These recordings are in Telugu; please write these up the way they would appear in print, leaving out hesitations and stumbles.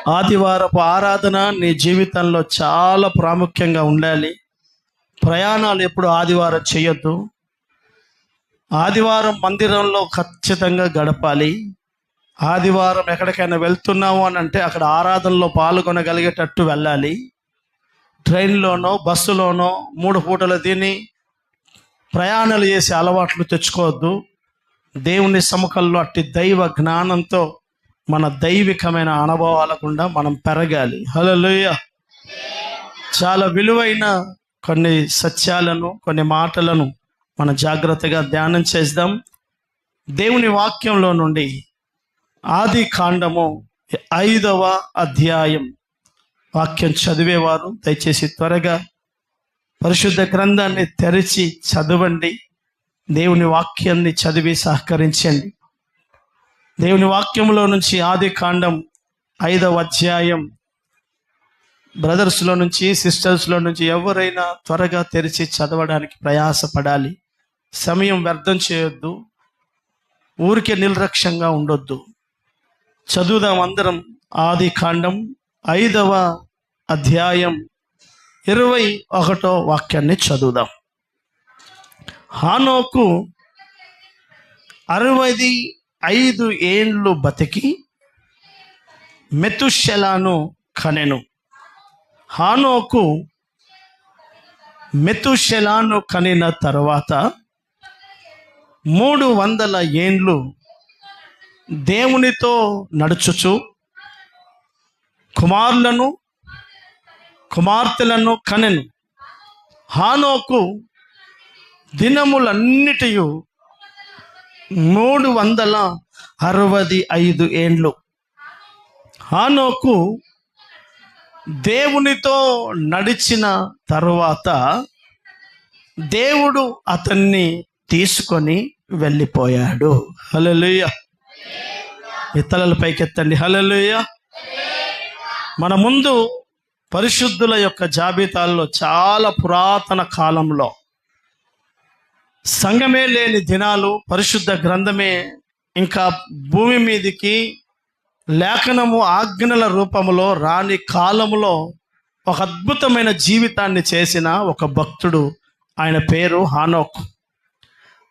ఆదివారపు ఆరాధన నీ జీవితంలో చాలా ప్రాముఖ్యంగా ఉండాలి. ప్రయాణాలు ఎప్పుడు ఆదివారం చేయొద్దు. ఆదివారం మందిరంలో ఖచ్చితంగా గడపాలి. ఆదివారం ఎక్కడికైనా వెళ్తున్నాము అని అంటే అక్కడ ఆరాధనలో పాల్గొనగలిగేటట్టు వెళ్ళాలి. ట్రైన్లోనో బస్సులోనో 3 పూటలు తిని ప్రయాణాలు చేసే అలవాట్లు తెచ్చుకోవద్దు. దేవుని సముఖంలో అట్టి దైవ జ్ఞానంతో మన దైవికమైన అనుభవాల గుండా మనం పెరగాలి. హల్లెలూయా. చాలా విలువైన కొన్ని సత్యాలను, కొన్ని మాటలను మనం జాగ్రత్తగా ధ్యానం చేద్దాం. దేవుని వాక్యంలో నుండి ఆది కాండము 5వ అధ్యాయం. వాక్యం చదివేవారు దయచేసి త్వరగా పరిశుద్ధ గ్రంథాన్ని తెరిచి చదవండి. దేవుని వాక్యాన్ని చదివి సహకరించండి. దేవుని వాక్యంలో నుంచి ఆది కాండం 5వ అధ్యాయం బ్రదర్స్లో నుంచి, సిస్టర్స్లో నుంచి ఎవరైనా త్వరగా తెరిచి చదవడానికి ప్రయాసపడాలి. సమయం వ్యర్థం చేయొద్దు. ఊరికే నిర్లక్ష్యంగా ఉండొద్దు. చదువుదాం అందరం. ఆది కాండం 5వ అధ్యాయం 21వ వాక్యాన్ని చదువుదాం. హానోకు 65 ఏండ్లు బతికి మెతుషెలను కనెను. హానోకు మెతుషెలను కనిన తరువాత 300 ఏండ్లు దేవునితో నడుచుచు కుమారులను కుమార్తెలను కనెను. హానోకు దినములన్నిటియు 365 ఏండ్లు. హానోకు దేవునితో నడిచిన తరువాత దేవుడు అతన్ని తీసుకొని వెళ్ళిపోయాడు. హల్లెలూయా. మీ తలల పైకెత్తండి. హల్లెలూయా. మన ముందు పరిశుద్ధుల యొక్క జాబితాల్లో చాలా పురాతన కాలంలో సంఘమే లేని దినాలు, పరిశుద్ధ గ్రంథమే ఇంకా భూమి మీదికి లేఖనము ఆజ్ఞల రూపంలో రాని కాలములో ఒక అద్భుతమైన జీవితాన్ని చేసిన ఒక భక్తుడు, ఆయన పేరు హానోకు.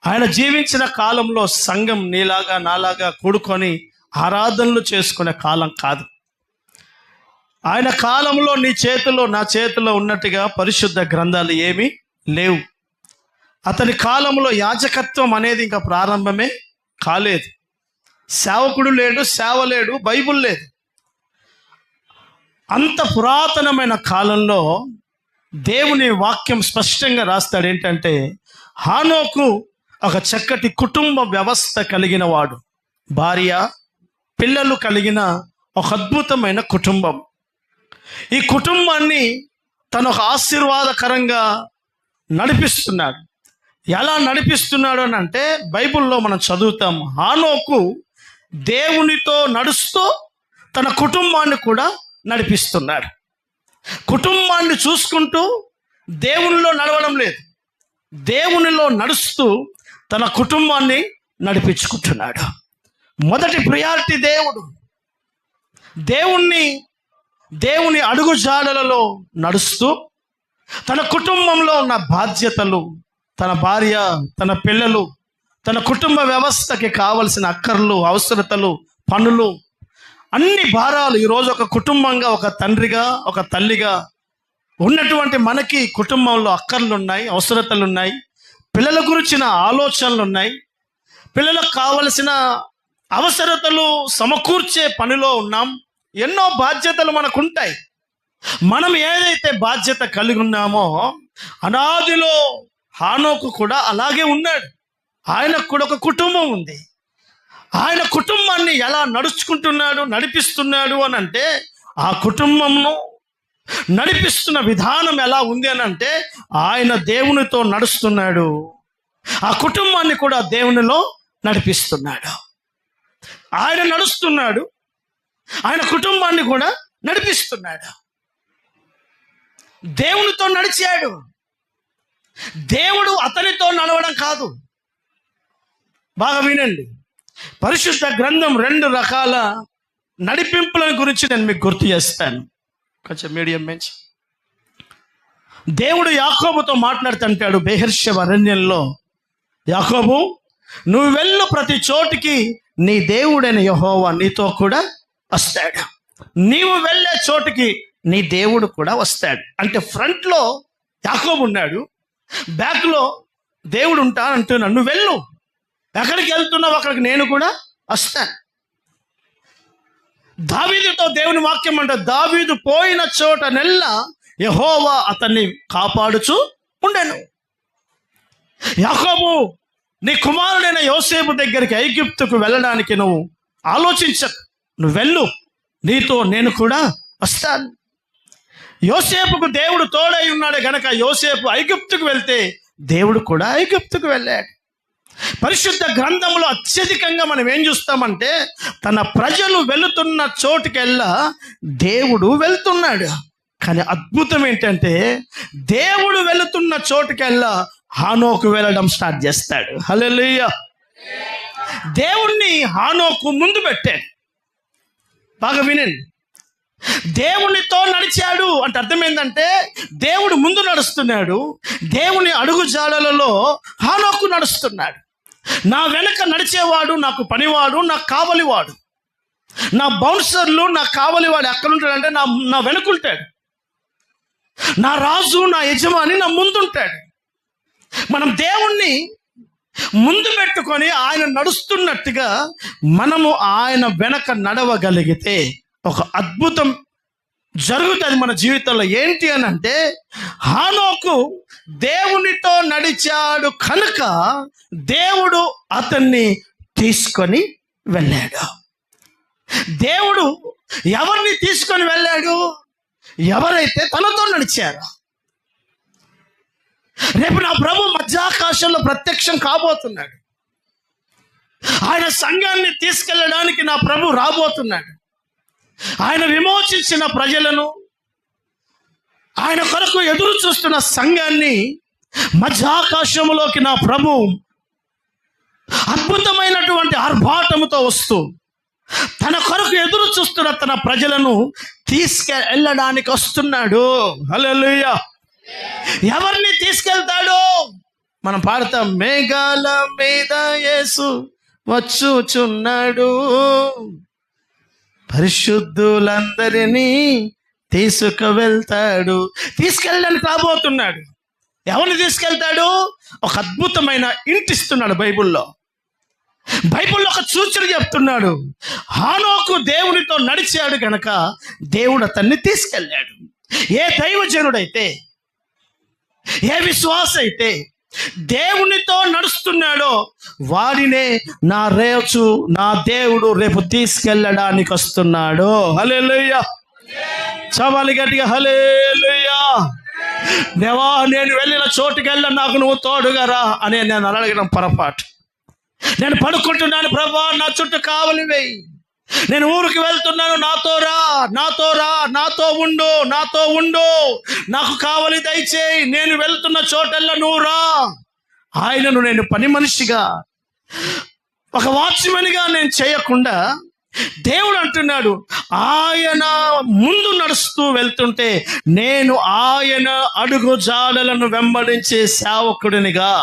ఆయన జీవించిన కాలంలో సంఘం నీలాగా నాలాగా కూడుకొని ఆరాధనలు చేసుకునే కాలం కాదు. ఆయన కాలంలో నీ చేతిలో నా చేతిలో ఉన్నట్టుగా పరిశుద్ధ గ్రంథాలు ఏమీ లేవు. అతని కాలంలో యాజకత్వం అనేది ఇంకా ప్రారంభమే కాలేదు. సేవకుడు లేడు, సేవ లేడు, బైబుల్ లేదు. అంత పురాతనమైన కాలంలో దేవుని వాక్యం స్పష్టంగా రాస్తాడు. ఏంటంటే హానోకు ఒక చక్కటి కుటుంబ వ్యవస్థ కలిగిన వాడు, భార్య పిల్లలు కలిగిన ఒక అద్భుతమైన కుటుంబం. ఈ కుటుంబాన్ని తను ఒక ఆశీర్వాదకరంగా నడిపిస్తున్నాడు. ఎలా నడిపిస్తున్నాడు అని అంటే బైబిల్లో మనం చదువుతాం. హానోకు దేవునితో నడుస్తూ తన కుటుంబాన్ని కూడా నడిపిస్తున్నాడు. కుటుంబాన్ని చూసుకుంటూ దేవునిలో నడవడం లేదు, దేవునిలో నడుస్తూ తన కుటుంబాన్ని నడిపించుకుంటున్నాడు. మొదటి ప్రియారిటీ దేవుడు. దేవుని అడుగుజాడలలో నడుస్తూ తన కుటుంబంలో ఉన్న బాధ్యతలు, తన భార్య, తన పిల్లలు, తన కుటుంబ వ్యవస్థకి కావలసిన అక్కర్లు, అవసరతలు, పనులు, అన్ని భారాలు ఈరోజు ఒక కుటుంబంగా, ఒక తండ్రిగా, ఒక తల్లిగా ఉన్నటువంటి మనకి కుటుంబంలో అక్కర్లు ఉన్నాయి, అవసరతలు ఉన్నాయి, పిల్లల గురించిన ఆలోచనలు ఉన్నాయి, పిల్లలకు కావలసిన అవసరతలు సమకూర్చే పనిలో ఉన్నాం. ఎన్నో బాధ్యతలు మనకు ఉంటాయి. మనం ఏదైతే బాధ్యత కలిగి ఉన్నామో అనాదిలో హానోకు కూడా అలాగే ఉన్నాడు. ఆయనకు కూడా ఒక కుటుంబం ఉంది. ఆయన కుటుంబాన్ని ఎలా నడుచుకుంటున్నాడు, నడిపిస్తున్నాడు అని అంటే ఆ కుటుంబంను నడిపిస్తున్న విధానం ఎలా ఉంది అని అంటే ఆయన దేవునితో నడుస్తున్నాడు, ఆ కుటుంబాన్ని కూడా దేవునిలో నడిపిస్తున్నాడు. ఆయన నడుస్తున్నాడు, ఆయన కుటుంబాన్ని కూడా నడిపిస్తున్నాడు. దేవునితో నడిచాడు. దేవుడు అతనితో నడవడం కాదు. బాగా వినండి. పరిశుద్ధ గ్రంథం 2 రకాల నడిపింపుల గురించి నేను మీకు గుర్తు చేస్తాను. కొంచెం మీడియం మంచి దేవుడు యాకోబుతో మాట్లాడుతుంటాడు బెహెర్షెబ అరణ్యంలో, యాకోబు నువ్వు వెళ్ళు ప్రతి చోటికి నీ దేవుడైన యెహోవా నీతో కూడా వస్తాడు, నీవు వెళ్ళే చోటికి నీ దేవుడు కూడా వస్తాడు. అంటే ఫ్రంట్లో యాకోబు ఉన్నాడు, బ్యాక్లో దేవుడు ఉంటా అంటున్నాడు. నువ్వు వెళ్ళు, ఎక్కడికి వెళ్తున్నావు అక్కడికి నేను కూడా వస్తాను. దావీదుతో దేవుని వాక్యం అంటే దావీదు పోయిన చోట నెల్ల యెహోవా అతన్ని కాపాడుచు ఉండెను. యాకోబు నీ కుమారుడైన యోసేపు దగ్గరికి ఐగుప్తుకు వెళ్ళడానికి నువ్వు ఆలోచించకు, నువ్వు వెళ్ళు, నీతో నేను కూడా వస్తాను. యోసేపుకు దేవుడు తోడై ఉన్నాడు గనక యోసేపు ఐగుప్తుకు వెళ్తే దేవుడు కూడా ఐగుప్తుకు వెళ్ళాడు. పరిశుద్ధ గ్రంథంలో అత్యధికంగా మనం ఏం చూస్తామంటే తన ప్రజలు వెళుతున్న చోటుకెల్లా దేవుడు వెళ్తున్నాడు. కానీ అద్భుతం ఏంటంటే దేవుడు వెళుతున్న చోటుకెల్లా హానోకు వెళ్ళడం స్టార్ట్ చేస్తాడు. హల్లెలూయా. దేవుణ్ణి హానోకు ముందు పెట్టాడు. బాగా వినండి, దేవునితో నడిచాడు అంటే అర్థం ఏంటంటే దేవుడు ముందు నడుస్తున్నాడు, దేవుని అడుగు జాడలలో హానోకు నడుస్తున్నాడు. నా వెనక నడిచేవాడు నాకు పనివాడు, నాకు కావలివాడు, నా బౌన్సర్లు నాకు కావలివాడు ఎక్కడుంటాడంటే నా వెనుకుంటాడు, నా రాజు నా యజమాని నా ముందుంటాడు. మనం దేవుణ్ణి ముందు పెట్టుకొని ఆయన నడుస్తున్నట్టుగా మనము ఆయన వెనక నడవగలిగితే ఒక అద్భుతం జరుగుతుంది మన జీవితంలో. ఏంటి అని అంటే హానోకు దేవునితో నడిచాడు కనుక దేవుడు అతన్ని తీసుకొని వెళ్ళాడు. దేవుడు ఎవరిని తీసుకొని వెళ్ళాడు? ఎవరైతే తనతో నడిచారు. రేపు నా ప్రభు మధ్యాకాశంలో ప్రత్యక్షం కాబోతున్నాడు. ఆయన సంఘాన్ని తీసుకెళ్ళడానికి నా ప్రభు రాబోతున్నాడు. ఆయన విమోచించిన ప్రజలను, ఆయన కొరకు ఎదురు చూస్తున్న సంఘాన్ని మధ్యాకాశంలోకి నా ప్రభు అద్భుతమైనటువంటి ఆర్భాటముతో వస్తూ తన కొరకు ఎదురు చూస్తున్న తన ప్రజలను తీసుకెళ్ళడానికి వస్తున్నాడు. హల్లెలూయా. ఎవరిని తీసుకెళ్తాడు? మనం పాడతాం, మేఘాల మీద యేసు వచ్చుచున్నాడు, పరిశుద్ధులందరినీ తీసుకువెళ్తాడు. తీసుకెళ్ళడానికి రాబోతున్నాడు. ఎవరిని తీసుకెళ్తాడు? ఒక అద్భుతమైన ఇంటిస్తున్నాడు బైబిల్లో. బైబిల్లో ఒక సూచన చెప్తున్నాడు. హానోకు దేవునితో నడిచాడు కనుక దేవుడు అతన్ని తీసుకెళ్ళాడు. ఏ దైవజనుడైతే, ఏ విశ్వాస అయితే దేవునితో నడుస్తున్నాడో వాడినే నా దేవుడు రేపు తీసుకెళ్ళడానికి వస్తున్నాడు. హల్లెలూయా. చవాలి గట్టిగా హల్లెలూయా. దేవా నేను వెళ్ళిన చోటుకెళ్ళ నాకు నువ్వు తోడుగా రా అని నేను అడగడం పొరపాటు. నేను పడుకుంటున్నాను ప్రభా, నా చుట్టూ కావలి వేయి. నేను ఊరికి వెళ్తున్నాను, నాతో రా, నాతో రా, నాతో ఉండు, నాతో ఉండు, నాకు కావలి దయచేయి. నేను వెళ్తున్న చోటల్లా నువ్వు రా. ఆయనను నేను పని మనిషిగా, ఒక వాచ్మెన్గా నేను చేయకుండా దేవుడు అంటున్నాడు, ఆయన ముందు నడుస్తూ వెళ్తుంటే నేను ఆయన అడుగు జాడలను వెంబడించే సేవకుడినిగా,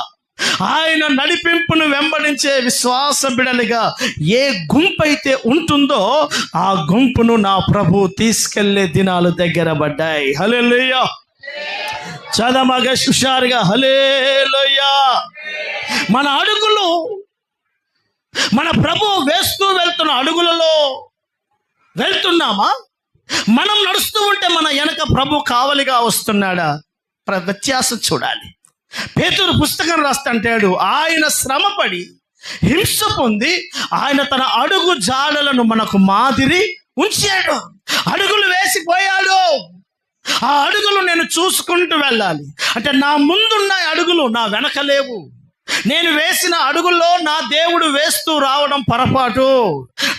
ఆయన నడిపింపును వెంబడించే విశ్వాస బిడలిగా ఏ గుంపు అయితే ఉంటుందో ఆ గుంపును నా ప్రభు తీసుకెళ్లే దినాలు దగ్గర పడ్డాయి. హల్లెలూయా. చదమగా హుషారుగా హల్లెలూయా. మన అడుగులు మన ప్రభు వేస్తూ వెళ్తున్న అడుగులలో వెళ్తున్నామా? మనం నడుస్తూ ఉంటే మన వెనక ప్రభు కావలిగా వస్తున్నాడా? వ్యత్యాసం చూడాలి. పేతురు పుస్తకం రాస్తాంటాడు, ఆయన శ్రమపడి హింస పొంది ఆయన తన అడుగు జాడలను మనకు మాదిరి ఉంచాడు. అడుగులు వేసిపోయాడు. ఆ అడుగులు నేను చూసుకుంటూ వెళ్ళాలి. అంటే నా ముందున్న అడుగులు నా వెనక లేవు. నేను వేసిన అడుగుల్లో నా దేవుడు వేస్తూ రావడం పొరపాటు.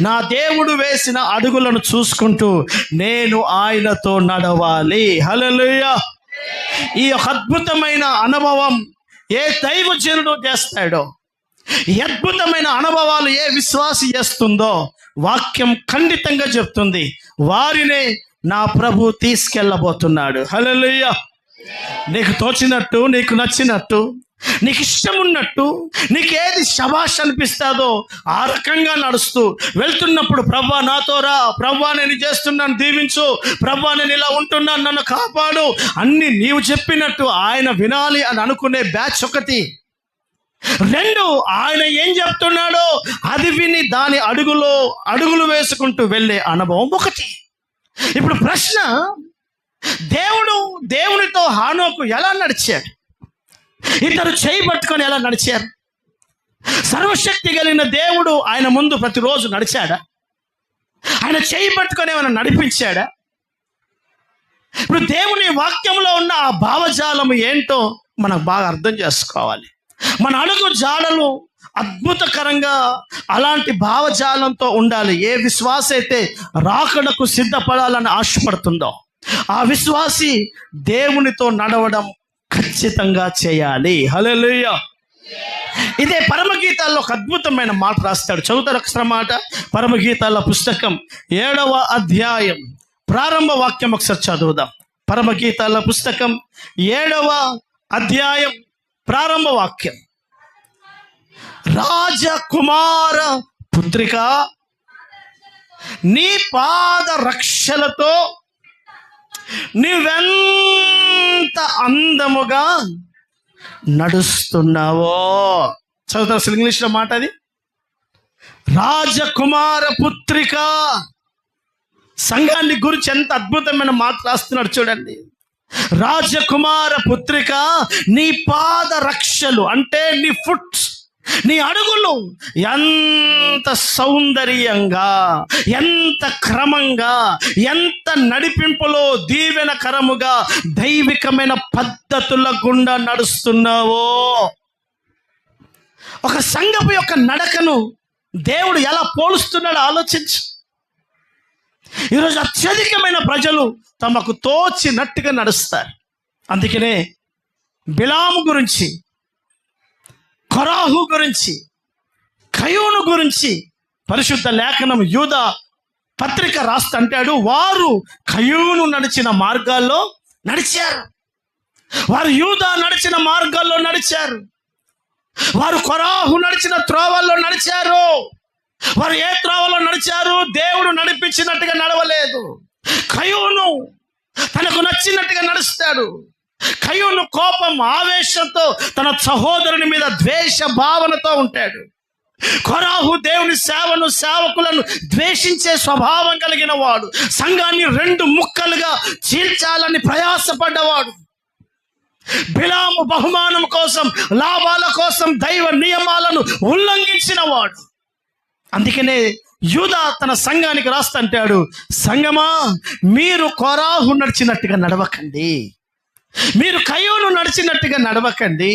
నా దేవుడు వేసిన అడుగులను చూసుకుంటూ నేను ఆయనతో నడవాలి. హల్లెలూయా. ఈ అద్భుతమైన అనుభవం ఏ దైవజనుడు చేస్తాడో, ఈ అద్భుతమైన అనుభవాలు ఏ విశ్వాసి చేస్తుందో వాక్యం ఖండితంగా చెప్తుంది, వారినే నా ప్రభు తీసుకెళ్ళబోతున్నాడు. హల్లెలూయా. నీకు తోచినట్టు, నీకు నచ్చినట్టు, నీకు ఇష్టం ఉన్నట్టు, నీకేది శభాష్ అనిపిస్తాదో ఆ రకంగా నడుస్తూ వెళ్తున్నప్పుడు, ప్రభువా నాతో రా, ప్రభువా నేను చేస్తున్నాను దీవించు, ప్రభువా నేను ఇలా ఉంటున్నాను నన్ను కాపాడు, అన్ని నీవు చెప్పినట్టు ఆయన వినాలి అని అనుకునే బ్యాచ్ ఒకటి. రెండు, ఆయన ఏం చెప్తున్నాడో అది విని దాని అడుగులు వేసుకుంటూ వెళ్ళే అనుభవం ఒకటి. ఇప్పుడు ప్రశ్న, దేవునితో హానోకు ఎలా నడిచాడు? ఇద్దరు చేయి పట్టుకొని ఎలా నడిచారు? సర్వశక్తి కలిగిన దేవుడు ఆయన ముందు ప్రతిరోజు నడిచాడా? ఆయన చేయి పట్టుకొని ఏమైనా నడిపించాడా? ఇప్పుడు దేవుని వాక్యంలో ఉన్న ఆ భావజాలం ఏంటో మనం బాగా అర్థం చేసుకోవాలి. మన అడుగు జాడలు అద్భుతకరంగా అలాంటి భావజాలంతో ఉండాలి. ఏ విశ్వాస అయితే రాకడకు సిద్ధపడాలని ఆశపడుతుందో ఆ విశ్వాసి దేవునితో నడవడం ఖచ్చితంగా చేయాలి. హల్లెలూయా. ఇదే పరమగీతాల్లో ఒక అద్భుతమైన మాట రాస్తాడు. చదువుతారు ఒకసారి మాట. పరమగీతాల పుస్తకం 7వ అధ్యాయం ప్రారంభ వాక్యం ఒకసారి చదువుదాం. పరమగీతాల పుస్తకం 7వ అధ్యాయం ప్రారంభ వాక్యం. రాజకుమార పుత్రిక, నీ పాద రక్షలతో నీవెంత అందముగా నడుస్తున్నావో. చదువుతారు అసలు ఇంగ్లీష్లో మాట అది. రాజకుమార పుత్రిక, సంఘాన్ని గురించి ఎంత అద్భుతమైన మాట రాస్తున్నాడు చూడండి. రాజకుమార పుత్రిక, నీ పాద రక్షలు అంటే నీ ఫుట్స్, నీ అడుగులు ఎంత సౌందర్యంగా, ఎంత క్రమంగా, ఎంత నడిపింపులో దీవెనకరముగా దైవికమైన పద్ధతుల గుండా నడుస్తున్నావో. ఒక సంఘపు యొక్క నడకను దేవుడు ఎలా పోలుస్తున్నాడో ఆలోచించు. ఈరోజు అత్యధికమైన ప్రజలు తమకు తోచినట్టుగా నడుస్తారు. అందుకనే బిలాము గురించి, కొరాహు గురించి, కయోను గురించి పరిశుద్ధ లేఖనం యూదా పత్రిక రాస్తంటాడు. వారు కయోను నడిచిన మార్గాల్లో నడిచారు, వారు యూదా నడిచిన మార్గాల్లో నడిచారు, వారు కొరాహు నడిచిన త్రోవల్లో నడిచారు. వారు ఏ త్రోవలో నడిచారు? దేవుడు నడిపించినట్టుగా నడవలేదు. కయోను తనకు నచ్చినట్టుగా నడుస్తాడు. కయోను కోపం, ఆవేశంతో తన సహోదరుని మీద ద్వేష భావనతో ఉంటాడు. కొరాహు దేవుని సేవను, సేవకులను ద్వేషించే స్వభావం కలిగిన వాడు. సంఘాన్ని 2 ముక్కలుగా చీల్చాలని ప్రయాసపడ్డవాడు. బిలాము బహుమానం కోసం, లాభాల కోసం దైవ నియమాలను ఉల్లంఘించిన వాడు. అందుకనే యూదా తన సంఘానికి రాస్తంటాడు, సంఘమా మీరు కొరాహు నడిచినట్టుగా నడవకండి, మీరు కయోను నడిచినట్టుగా నడవకండి,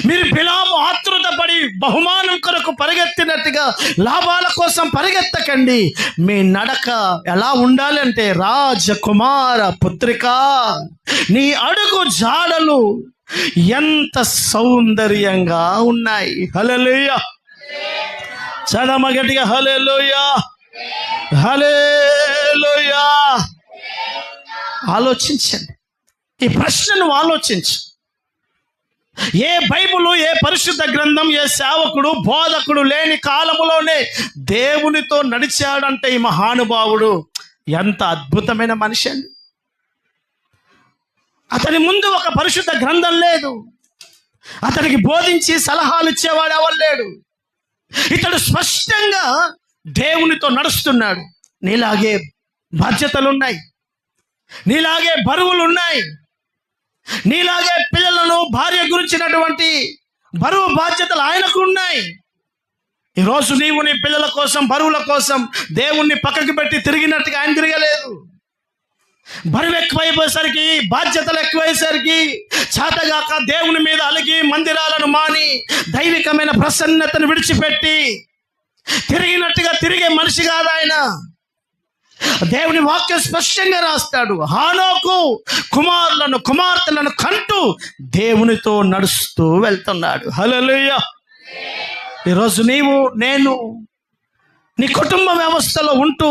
మీరు బిలాము ఆతృత పడి బహుమానం కొరకు పరిగెత్తినట్టుగా లాభాల కోసం పరిగెత్తకండి. మీ నడక ఎలా ఉండాలి అంటే, రాజకుమార పుత్రిక, నీ అడుగు జాడలు ఎంత సౌందర్యంగా ఉన్నాయి. హల్లెలూయా. చదమ గట్టిగా హల్లెలూయా, హల్లెలూయా. ఆలోచించండి, ఈ ప్రశ్నను ఆలోచించు. ఏ బైబిలు, ఏ పరిశుద్ధ గ్రంథం, ఏ సేవకుడు, బోధకుడు లేని కాలములోనే దేవునితో నడిచాడంటే ఈ మహానుభావుడు ఎంత అద్భుతమైన మనిషి అండి. అతని ముందు ఒక పరిశుద్ధ గ్రంథం లేదు, అతనికి బోధించి సలహాలు ఇచ్చేవాడు ఎవరు లేడు. ఇతడు స్పష్టంగా దేవునితో నడుస్తున్నాడు. నీలాగే బాధ్యతలున్నాయి, నీలాగే బరువులున్నాయి, నీలాగే పిల్లలను, భార్య గురించినటువంటి బరువు బాధ్యతలు ఆయనకు ఉన్నాయి. ఈరోజు నీవు నీ పిల్లల కోసం, బరువుల కోసం దేవుణ్ణి పక్కకి పెట్టి తిరిగినట్టుగా ఆయన తిరగలేదు. బరువు ఎక్కువైపోయేసరికి, బాధ్యతలు ఎక్కువయ్యేసరికి చేతగాక దేవుని మీద అలిగి మందిరాలను మాని దైవికమైన ప్రసన్నతను విడిచిపెట్టి తిరిగినట్టుగా తిరిగే మనిషి కాదు ఆయన. దేవుని వాక్యం స్పష్టంగా రాస్తాడు, హానోకు కుమారులను, కుమార్తెలను కంటూ దేవునితో నడుస్తూ వెళ్తున్నాడు. హల్లెలూయా. ఈరోజు నీవు, నేను నీ కుటుంబ వ్యవస్థలో ఉంటూ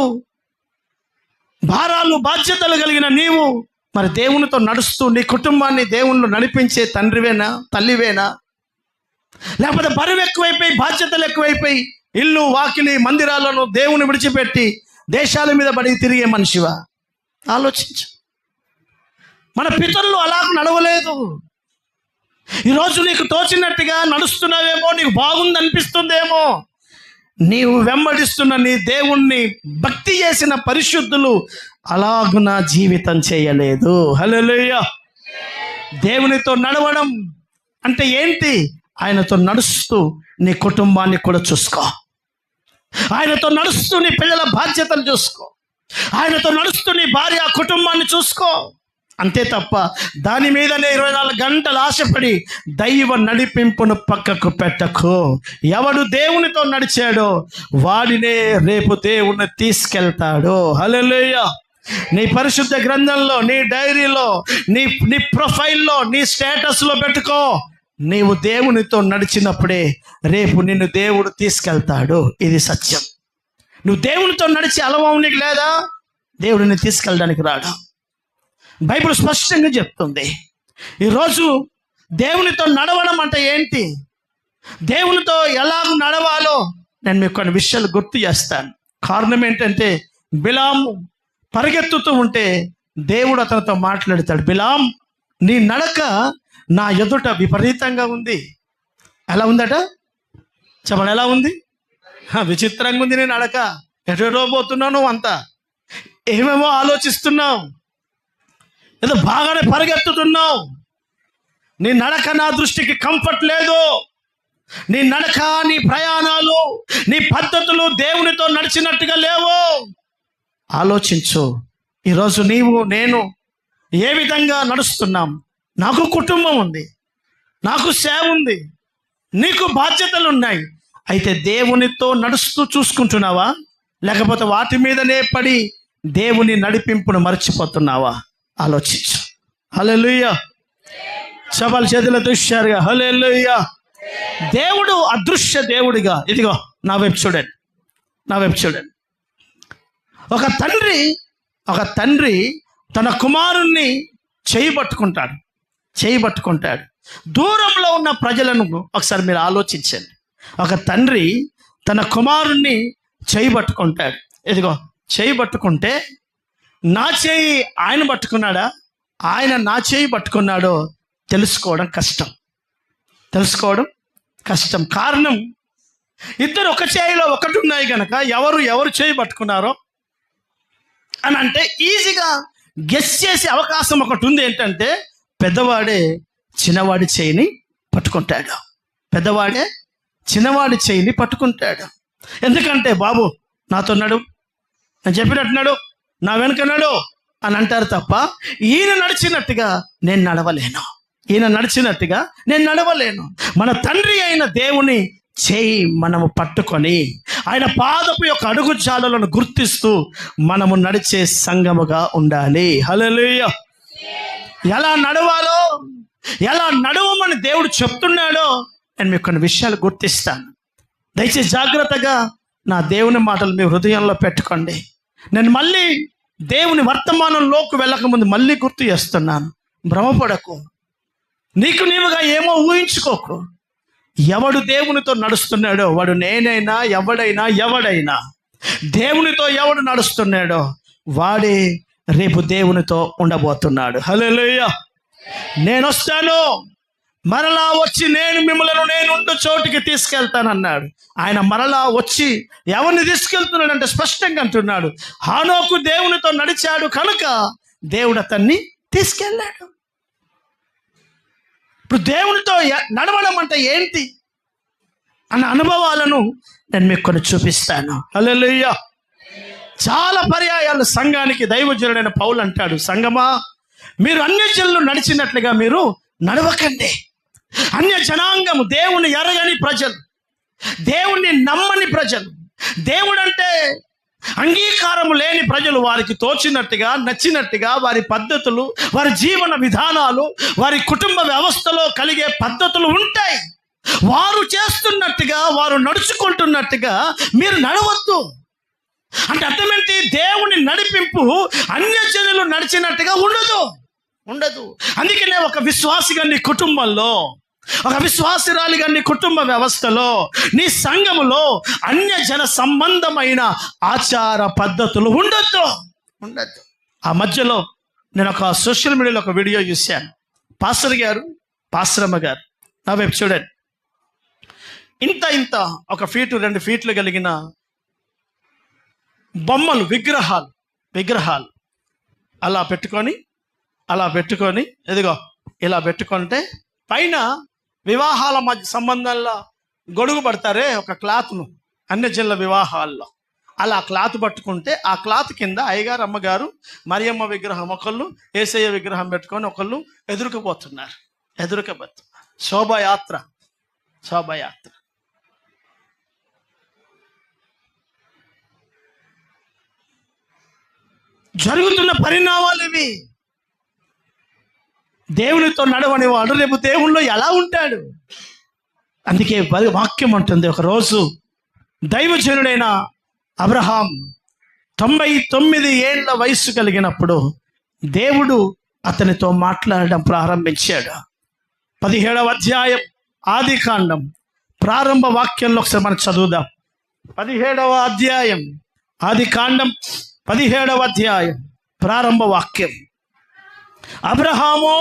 భారాలు బాధ్యతలు కలిగిన నీవు మరి దేవునితో నడుస్తూ నీ కుటుంబాన్ని దేవుళ్ళు నడిపించే తండ్రివేనా, తల్లివేనా? లేకపోతే బరువు ఎక్కువైపోయి, బాధ్యతలు ఎక్కువైపోయి, ఇల్లు వాకిలి మందిరాలను దేవుని విడిచిపెట్టి దేశాల మీద పడి తిరిగే మనిషివా? ఆలోచించు. మన పితరులు అలా నడవలేదు. ఈరోజు నీకు తోచినట్టుగా నడుస్తున్నావేమో, నీకు బాగుంది అనిపిస్తుందేమో. నీవు వెంబడిస్తున్న నీ దేవుణ్ణి భక్తి చేసిన పరిశుద్ధులు అలాగున జీవితం చేయలేదు. హల్లెలూయా. దేవునితో నడవడం అంటే ఏంటి? ఆయనతో నడుస్తూ నీ కుటుంబాన్ని కూడా చూసుకో. ఆయనతో నడుస్తూ నీ పిల్లల బాధ్యతలు చూసుకో. ఆయనతో నడుస్తూ నీ భార్య కుటుంబాన్ని చూసుకో. అంతే తప్ప దాని మీదనే 24 గంటలు ఆశపడి దైవ నడిపింపును పక్కకు పెట్టకు. ఎవడు దేవునితో నడిచాడో వాడినే రేపు దేవుని తీసుకెళ్తాడు. హల్లెలూయా. నీ పరిశుద్ధ గ్రంథంలో, నీ డైరీలో, నీ ప్రొఫైల్లో, నీ స్టేటస్లో పెట్టుకో. నీవు దేవునితో నడిచినప్పుడే రేపు నిన్ను దేవుడు తీసుకెళ్తాడు. ఇది సత్యం. నువ్వు దేవునితో నడిచే అనుభవం నీకు లేదా, దేవుడిని తీసుకెళ్ళడానికి రాడు. బైబిల్ స్పష్టంగా చెప్తుంది. ఈరోజు దేవునితో నడవడం అంటే ఏంటి, దేవునితో ఎలా నడవాలో నేను మీకు కొన్ని విషయాలు గుర్తు చేస్తాను. కారణం ఏంటంటే, బిలాము పరిగెత్తుతూ ఉంటే దేవుడు అతనితో మాట్లాడతాడు. బిలాం, నీ నడక నా ఎదుట విపరీతంగా ఉంది. ఎలా ఉందట చెప్పండి, ఎలా ఉంది? విచిత్రంగా ఉంది నీ నడక. ఎటో పోతున్నావు, నువ్వు అంతా ఏమేమో ఆలోచిస్తున్నావు, ఏదో బాగానే పరిగెత్తుతున్నావు. నీ నడక నా దృష్టికి కంఫర్ట్ లేదు. నీ నడక, నీ ప్రయాణాలు, నీ పద్ధతులు దేవునితో నడిచినట్టుగా లేవు. ఆలోచించు. ఈరోజు నీవు నేను ఏ విధంగా నడుస్తున్నాం? నాకు కుటుంబం ఉంది, నాకు సేవ ఉంది, నీకు బాధ్యతలు ఉన్నాయి. అయితే దేవునితో నడుస్తూ చూసుకుంటున్నావా, లేకపోతే వాటి మీదనే పడి దేవుని నడిపింపును మర్చిపోతున్నావా? ఆలోచించు. హల్లెలూయా. సభల చేతుల దృశ్యారుగా హల్లెలూయా. దేవుడు అదృశ్య దేవుడిగా, ఇదిగో నా వైపు చూడండి, నా వైపు చూడండి. ఒక తండ్రి తన కుమారుణ్ణి చేయి పట్టుకుంటాడు. దూరంలో ఉన్న ప్రజలను ఒకసారి మీరు ఆలోచించండి. ఒక తండ్రి తన కుమారుణ్ణి చేయి పట్టుకుంటాడు. ఇదిగో చేయి పట్టుకుంటే, నా చేయి ఆయన పట్టుకున్నాడా, ఆయన నా చేయి పట్టుకున్నాడో తెలుసుకోవడం కష్టం. కారణం, ఇద్దరు ఒక చేయిలో ఒకటి ఉన్నాయి కనుక ఎవరు చేయి పట్టుకున్నారో అని అంటే ఈజీగా గెస్ చేసే అవకాశం ఒకటి ఉంది. ఏంటంటే, పెద్దవాడే చిన్నవాడి చేయిని పట్టుకుంటాడు. ఎందుకంటే, బాబు నాతో నడు, నేను చెప్పినట్టున్నాడు, నా వెనుకన్నాడు అని అంటారు తప్ప ఈయన నడిచినట్టుగా నేను నడవలేను. మన తండ్రి అయిన దేవుని చేయి మనము పట్టుకొని ఆయన పాదపు యొక్క అడుగు జాడలను గుర్తిస్తూ మనము నడిచే సంఘముగా ఉండాలి. హల్లెలూయా. ఎలా నడవాలో, ఎలా నడవమని దేవుడు చెప్తున్నాడో నేను మీకు కొన్ని విషయాలు గుర్తిస్తాను. దయచేసి జాగ్రత్తగా నా దేవుని మాటలు మీ హృదయంలో పెట్టుకోండి. నేను మళ్ళీ దేవుని వర్తమానంలోకి వెళ్ళకముందు మళ్ళీ గుర్తు చేస్తున్నాను. భ్రమపడకు, నీకు నీవుగా ఏమో ఊహించుకోకు. ఎవడు దేవునితో నడుస్తున్నాడో వాడు నేనైనా ఎవడైనా దేవునితో ఎవడు నడుస్తున్నాడో వాడే రేపు దేవునితో ఉండబోతున్నాడు. హల్లెలూయా. నేను వస్తాను, మరలా వచ్చి నేను మిమ్మల్ని నేనుండు చోటికి తీసుకెళ్తానన్నాడు. ఆయన మరలా వచ్చి ఎవరిని తీసుకెళ్తున్నాడంటే స్పష్టంగా అంటున్నాడు, హానోకు దేవునితో నడిచాడు కనుక దేవుడు అతన్ని తీసుకెళ్ళాడు. ఇప్పుడు దేవునితో నడవడం అంటే ఏంటి అన్న అనుభవాలను నేను మీకు కొన్ని చూపిస్తాను. హల్లెలూయా. చాలా పర్యాయాలు సంఘానికి దైవజనుడైన పౌలు అంటాడు, సంఘమా, మీరు అన్యజనులు నడిచినట్లుగా మీరు నడవకండి. అన్య జనాంగము, దేవుని ఎరగని ప్రజలు, దేవుణ్ణి నమ్మని ప్రజలు, దేవుడంటే అంగీకారం లేని ప్రజలు, వారికి తోచినట్టుగా నచ్చినట్టుగా వారి పద్ధతులు, వారి జీవన విధానాలు, వారి కుటుంబ వ్యవస్థలో కలిగే పద్ధతులు ఉంటాయి. వారు చేస్తున్నట్టుగా, వారు నడుచుకుంటున్నట్టుగా మీరు నడవద్దు. అంటే అర్థం ఏంటి? దేవుని నడిపింపు అన్యజనులు నడిచినట్టుగా ఉండదు. అందుకనే ఒక విశ్వాసిగా నీ కుటుంబంలో, ఒక విశ్వాసురాలిగా నీ కుటుంబ వ్యవస్థలో, నీ సంఘములో అన్యజన సంబంధమైన ఆచార పద్ధతులు ఉండొద్దు. ఆ మధ్యలో నేను ఒక సోషల్ మీడియాలో ఒక వీడియో చూశాను. పాస్టర్ గారు, పాస్టరమ్మ గారు నా వైపు చూడండి. ఇంత 1 ఫీటు 2 ఫీట్లు కలిగిన బొమ్మలు, విగ్రహాలు అలా పెట్టుకొని ఎదిగో ఇలా పెట్టుకుంటే పైన వివాహాల మధ్య సంబంధాల్లో గొడుగు పడతారే ఒక క్లాత్ను, అన్ని జిల్లా వివాహాల్లో అలా క్లాత్ పట్టుకుంటే ఆ క్లాత్ కింద అయ్యగారు, అమ్మగారు, మరియమ్మ విగ్రహం ఒకళ్ళు, యేసయ్య విగ్రహం పెట్టుకొని ఒకళ్ళు ఎదురుకుపోతున్నారు. శోభయాత్ర జరుగుతున్న పరిణామాలు ఇవి. దేవునితో నడవని వాడు రేపు దేవుల్లో ఎలా ఉంటాడు? అందుకే వాక్యం ఉంటుంది, ఒకరోజు దైవజనుడైన అబ్రహాం 99 ఏళ్ల వయస్సు కలిగినప్పుడు దేవుడు అతనితో మాట్లాడడం ప్రారంభించాడు. 17వ అధ్యాయం ఆదికాండం ప్రారంభ వాక్యంలో ఒకసారి మనం చదువుదాం. 17వ అధ్యాయం ఆదికాండం 17వ అధ్యాయం ప్రారంభ వాక్యం. అబ్రహాము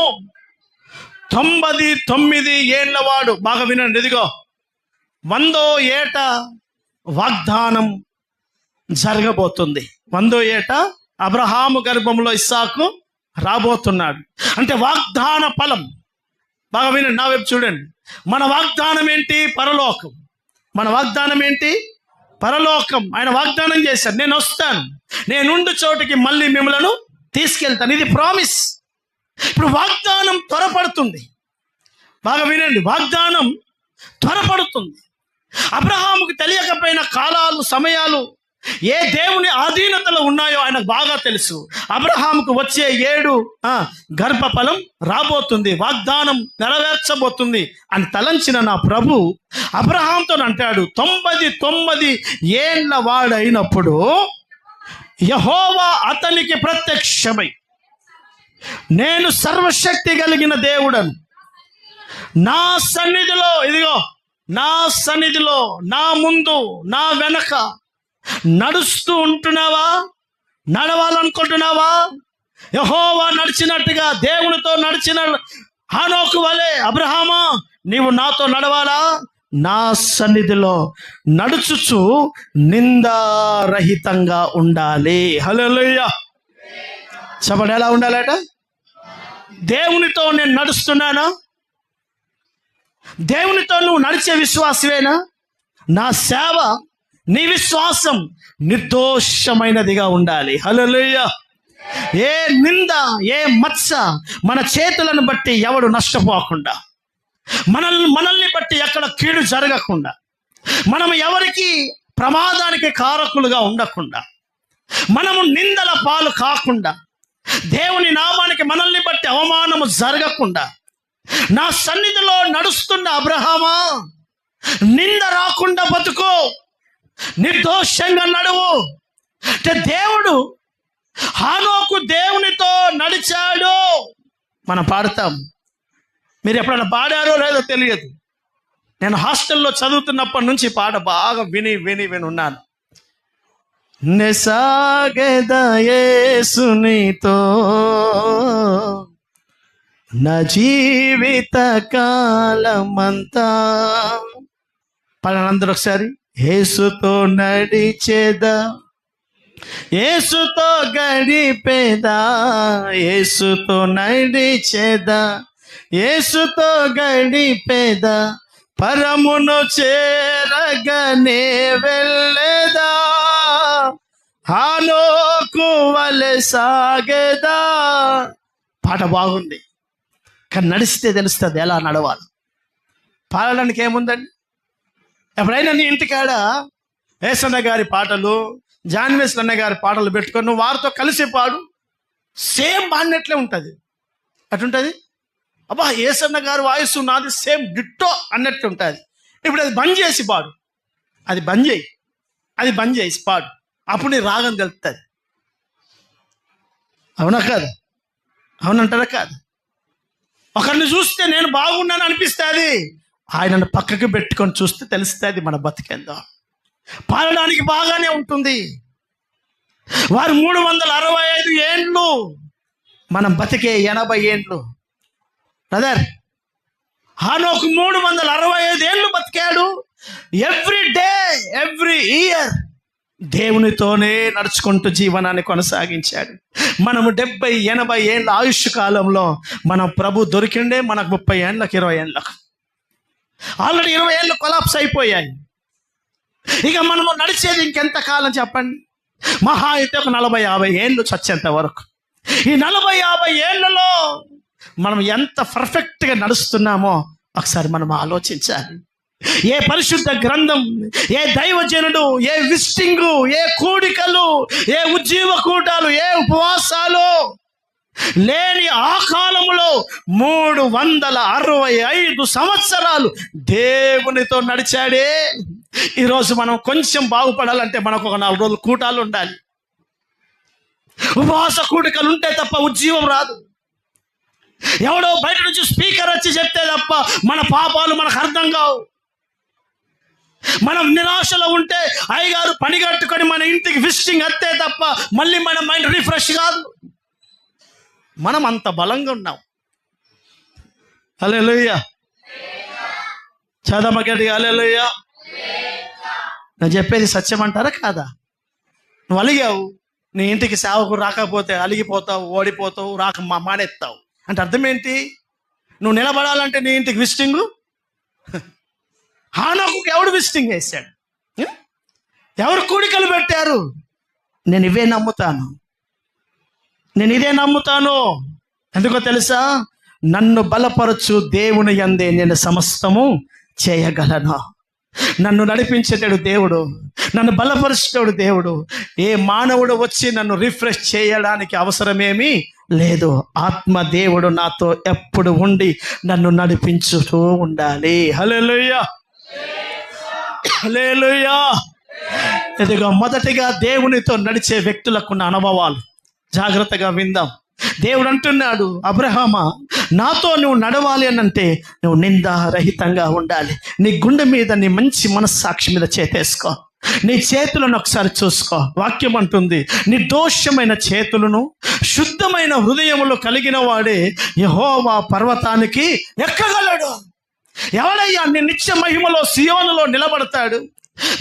99 ఏళ్ల వాడు. బాగా వినండి, ఇదిగో 100వ ఏట వాగ్దానం జరగబోతుంది. 100వ ఏట అబ్రహాము గర్భంలో ఇస్సాకు రాబోతున్నాడు. అంటే వాగ్దాన ఫలం. బాగా వినండి, నా వైపు చూడండి. మన వాగ్దానం ఏంటి? పరలోకం. మన వాగ్దానం ఏంటి? పరలోకం. ఆయన వాగ్దానం చేశారు, నేను వస్తాను, నేనుండు చోటికి మళ్ళీ మిమ్మలను తీసుకెళ్తాను. ఇది ప్రామిస్. ఇప్పుడు వాగ్దానం త్వరపడుతుంది. బాగా వినండి, వాగ్దానం త్వరపడుతుంది. అబ్రహాముకు తెలియకపోయిన కాలాలు, సమయాలు ఏ దేవుని ఆధీనతలో ఉన్నాయో ఆయనకు బాగా తెలుసు. అబ్రహాముకు వచ్చే 7 గర్భఫలం రాబోతుంది, వాగ్దానం నెరవేర్చబోతుంది అని తలంచిన నా ప్రభు అబ్రహాంతో అంటాడు, 99 ఏళ్ల వాడైనప్పుడు యెహోవా అతనికి ప్రత్యక్షమై, నేను సర్వశక్తి కలిగిన దేవుడను, నా సన్నిధిలో, ఇదిగో నా సన్నిధిలో, నా ముందు నా వెనక నడుస్తూ ఉంటున్నావా? నడవాలనుకుంటున్నావా? యెహోవా నడిచినట్టుగా, దేవునితో నడిచిన హానోకు వలె అబ్రహామా నీవు నాతో నడవాలా? నా సన్నిధిలో నడుచుచు నిందారహితంగా ఉండాలి. హల్లెలూయా. చెప్పండి, ఎలా ఉండాలట? దేవునితో నేను నడుస్తున్నానా? దేవునితో నువ్వు నడిచే విశ్వాసమేనా? నా సేవ, నీ విశ్వాసం నిర్దోషమైనదిగా ఉండాలి. హల్లెలూయా. ఏ నింద, ఏ మత్స మన చేతులను బట్టి ఎవడు నష్టపోకుండా, మనల్ని బట్టి ఎక్కడ కీడు జరగకుండా, మనము ఎవరికి ప్రమాదానికి కారకులుగా ఉండకుండా, మనము నిందల పాలు కాకుండా, దేవుని నామానికి మనల్ని బట్టి అవమానము జరగకుండా, నా సన్నిధిలో నడుస్తున్న అబ్రహామా నింద రాకుండా బతుకు, నిర్దోషంగా నడువు. అంటే దేవుడు హానోకు దేవునితో నడిచాడు. మనం పాడతాం. మీరు ఎప్పుడైనా పాడారో లేదో తెలియదు. నేను హాస్టల్లో చదువుతున్నప్పటి నుంచి పాట బాగా విని ఉన్నాను. నెసాగెద యేసునితో నా జీవిత కాలమంతా. పాడండి అందరూ ఒకసారి. యేసుతో నడిచేదా, యేసుతో గడిపేదా, యేసుతో నడిచేదా, యేసుతో గడిపేదా, పరమును చేరగనే వెళ్ళేదా, హానోకు వలె సాగేదా. పాట బాగుంది, కానీ నడిస్తే తెలుస్తుంది ఎలా నడవాలి. పాడడానికి ఏముందండి? ఎప్పుడైనా నీ ఇంటికాడ ఏసన్న గారి పాటలు, జాన్వేస్ అన్న గారి పాటలు పెట్టుకొని నువ్వు వారితో కలిసి పాడు, సేమ్ పాడినట్లే ఉంటుంది. అటుంటుంది. అబ్బా యేసన్న గారి వాయిస్ నాది సేమ్ డిట్టో అన్నట్టు ఉంటుంది. ఇప్పుడు అది బంద్ చేసి పాడు, అది బంద్ చేసి పాడు, అప్పుడు నీ రాగం తెలుస్తుంది. అవునా కాదు? అవునంటారా కాదు? ఒకరిని చూస్తే నేను బాగున్నాను అనిపిస్తుంది, ఆయనను పక్కకి పెట్టుకొని చూస్తే తెలుస్తుంది మన బతికేందో. పాడడానికి బాగానే ఉంటుంది. వారు 365 ఏండ్లు, మనం బతికే 80 ఏండ్లు. బ్రదర్, హానోకు 365 ఏండ్లు బతికాడు. ఎవ్రీ డే ఎవ్రీ ఇయర్ దేవునితోనే నడుచుకుంటూ జీవనాన్ని కొనసాగించాడు. మనము 70-80 ఏళ్ళ ఆయుష్ కాలంలో మనం ప్రభు దొరికిండే మనకు 30 ఏళ్ళకు 20 ఏళ్ళకు. ఆల్రెడీ 20 ఏళ్ళు కొలాప్స్ అయిపోయాయి. ఇక మనము నడిచేది ఇంకెంత కాలం చెప్పండి? మహా అయితే ఒక 40-50 ఏళ్ళు చచ్చేంత వరకు. ఈ 40-50 ఏళ్లలో మనం ఎంత పర్ఫెక్ట్గా నడుస్తున్నామో ఒకసారి మనం ఆలోచించాలి. ఏ పరిశుద్ధ గ్రంథం, ఏ దైవజనుడు, ఏ విజిటింగు, ఏ కూడికలు, ఏ ఉజ్జీవ కూటాలు, ఏ ఉపవాసాలు లేని ఆ కాలంలో 365 సంవత్సరాలు దేవునితో నడిచాడే. ఈరోజు మనం కొంచెం బాగుపడాలంటే మనకు ఒక 4 రోజులు కూటాలు ఉండాలి. ఉపవాస కూడికలు ఉంటే తప్ప ఉజ్జీవం రాదు. ఎవడో బయట నుంచి స్పీకర్ వచ్చి చెప్తే తప్ప మన పాపాలు మనకు అర్థం కావు. మనం నిరాశలో ఉంటే అయ్యగారు పని కట్టుకొని మన ఇంటికి విజిటింగ్ వస్తే తప్ప మళ్ళీ మన మైండ్ రిఫ్రెష్ కాదు. మనం అంత బలంగా ఉన్నాం. హల్లెలూయా. చదమగడి హల్లెలూయా. నేను చెప్పేది సత్యం అంటారా కాదా? నువ్వు అలిగావు, నీ ఇంటికి సేవకు రాకపోతే అలిగిపోతావు, ఓడిపోతావు, మానేస్తావు అంటే అర్థం ఏంటి? నువ్వు నిలబడాలంటే నీ ఇంటికి విజిటింగు. హానోకు ఎవడు విజిటింగ్ వేశాడు? ఎవరు కూడికలు పెట్టారు? నేను ఇదే నమ్ముతాను. ఎందుకో తెలుసా? నన్ను బలపరచు దేవుని యందే నేను సమస్తము చేయగలను. నన్ను నడిపించేటాడు దేవుడు, నన్ను బలపరిచేటాడు దేవుడు. ఏ మానవుడు వచ్చి నన్ను రిఫ్రెష్ చేయడానికి అవసరమేమీ లేదు. ఆత్మ దేవుడు నాతో ఎప్పుడు ఉండి నన్ను నడిపించుతూ ఉండాలి. హల్లెలూయా, హల్లెలూయా. ఇదిగో మొదటిగా దేవునితో నడిచే వ్యక్తులకున్న అనుభవాలు జాగ్రత్తగా విందాం. దేవుడు అంటున్నాడు, అబ్రహామా, నాతో నువ్వు నడవాలి అని అంటే నువ్వు నిందారహితంగా ఉండాలి. నీ గుండె మీద, నీ మంచి మనస్సాక్షి మీద చేతేసుకో. నీ చేతులను ఒకసారి చూసుకో. వాక్యం అంటుంది, నిర్దోషమైన చేతులను శుద్ధమైన హృదయములు కలిగిన వాడే యెహోవా పర్వతానికి ఎక్కగలడు. ఎవడయ్యా నీ నిత్య మహిమలో సియోనులో నిలబడతాడు?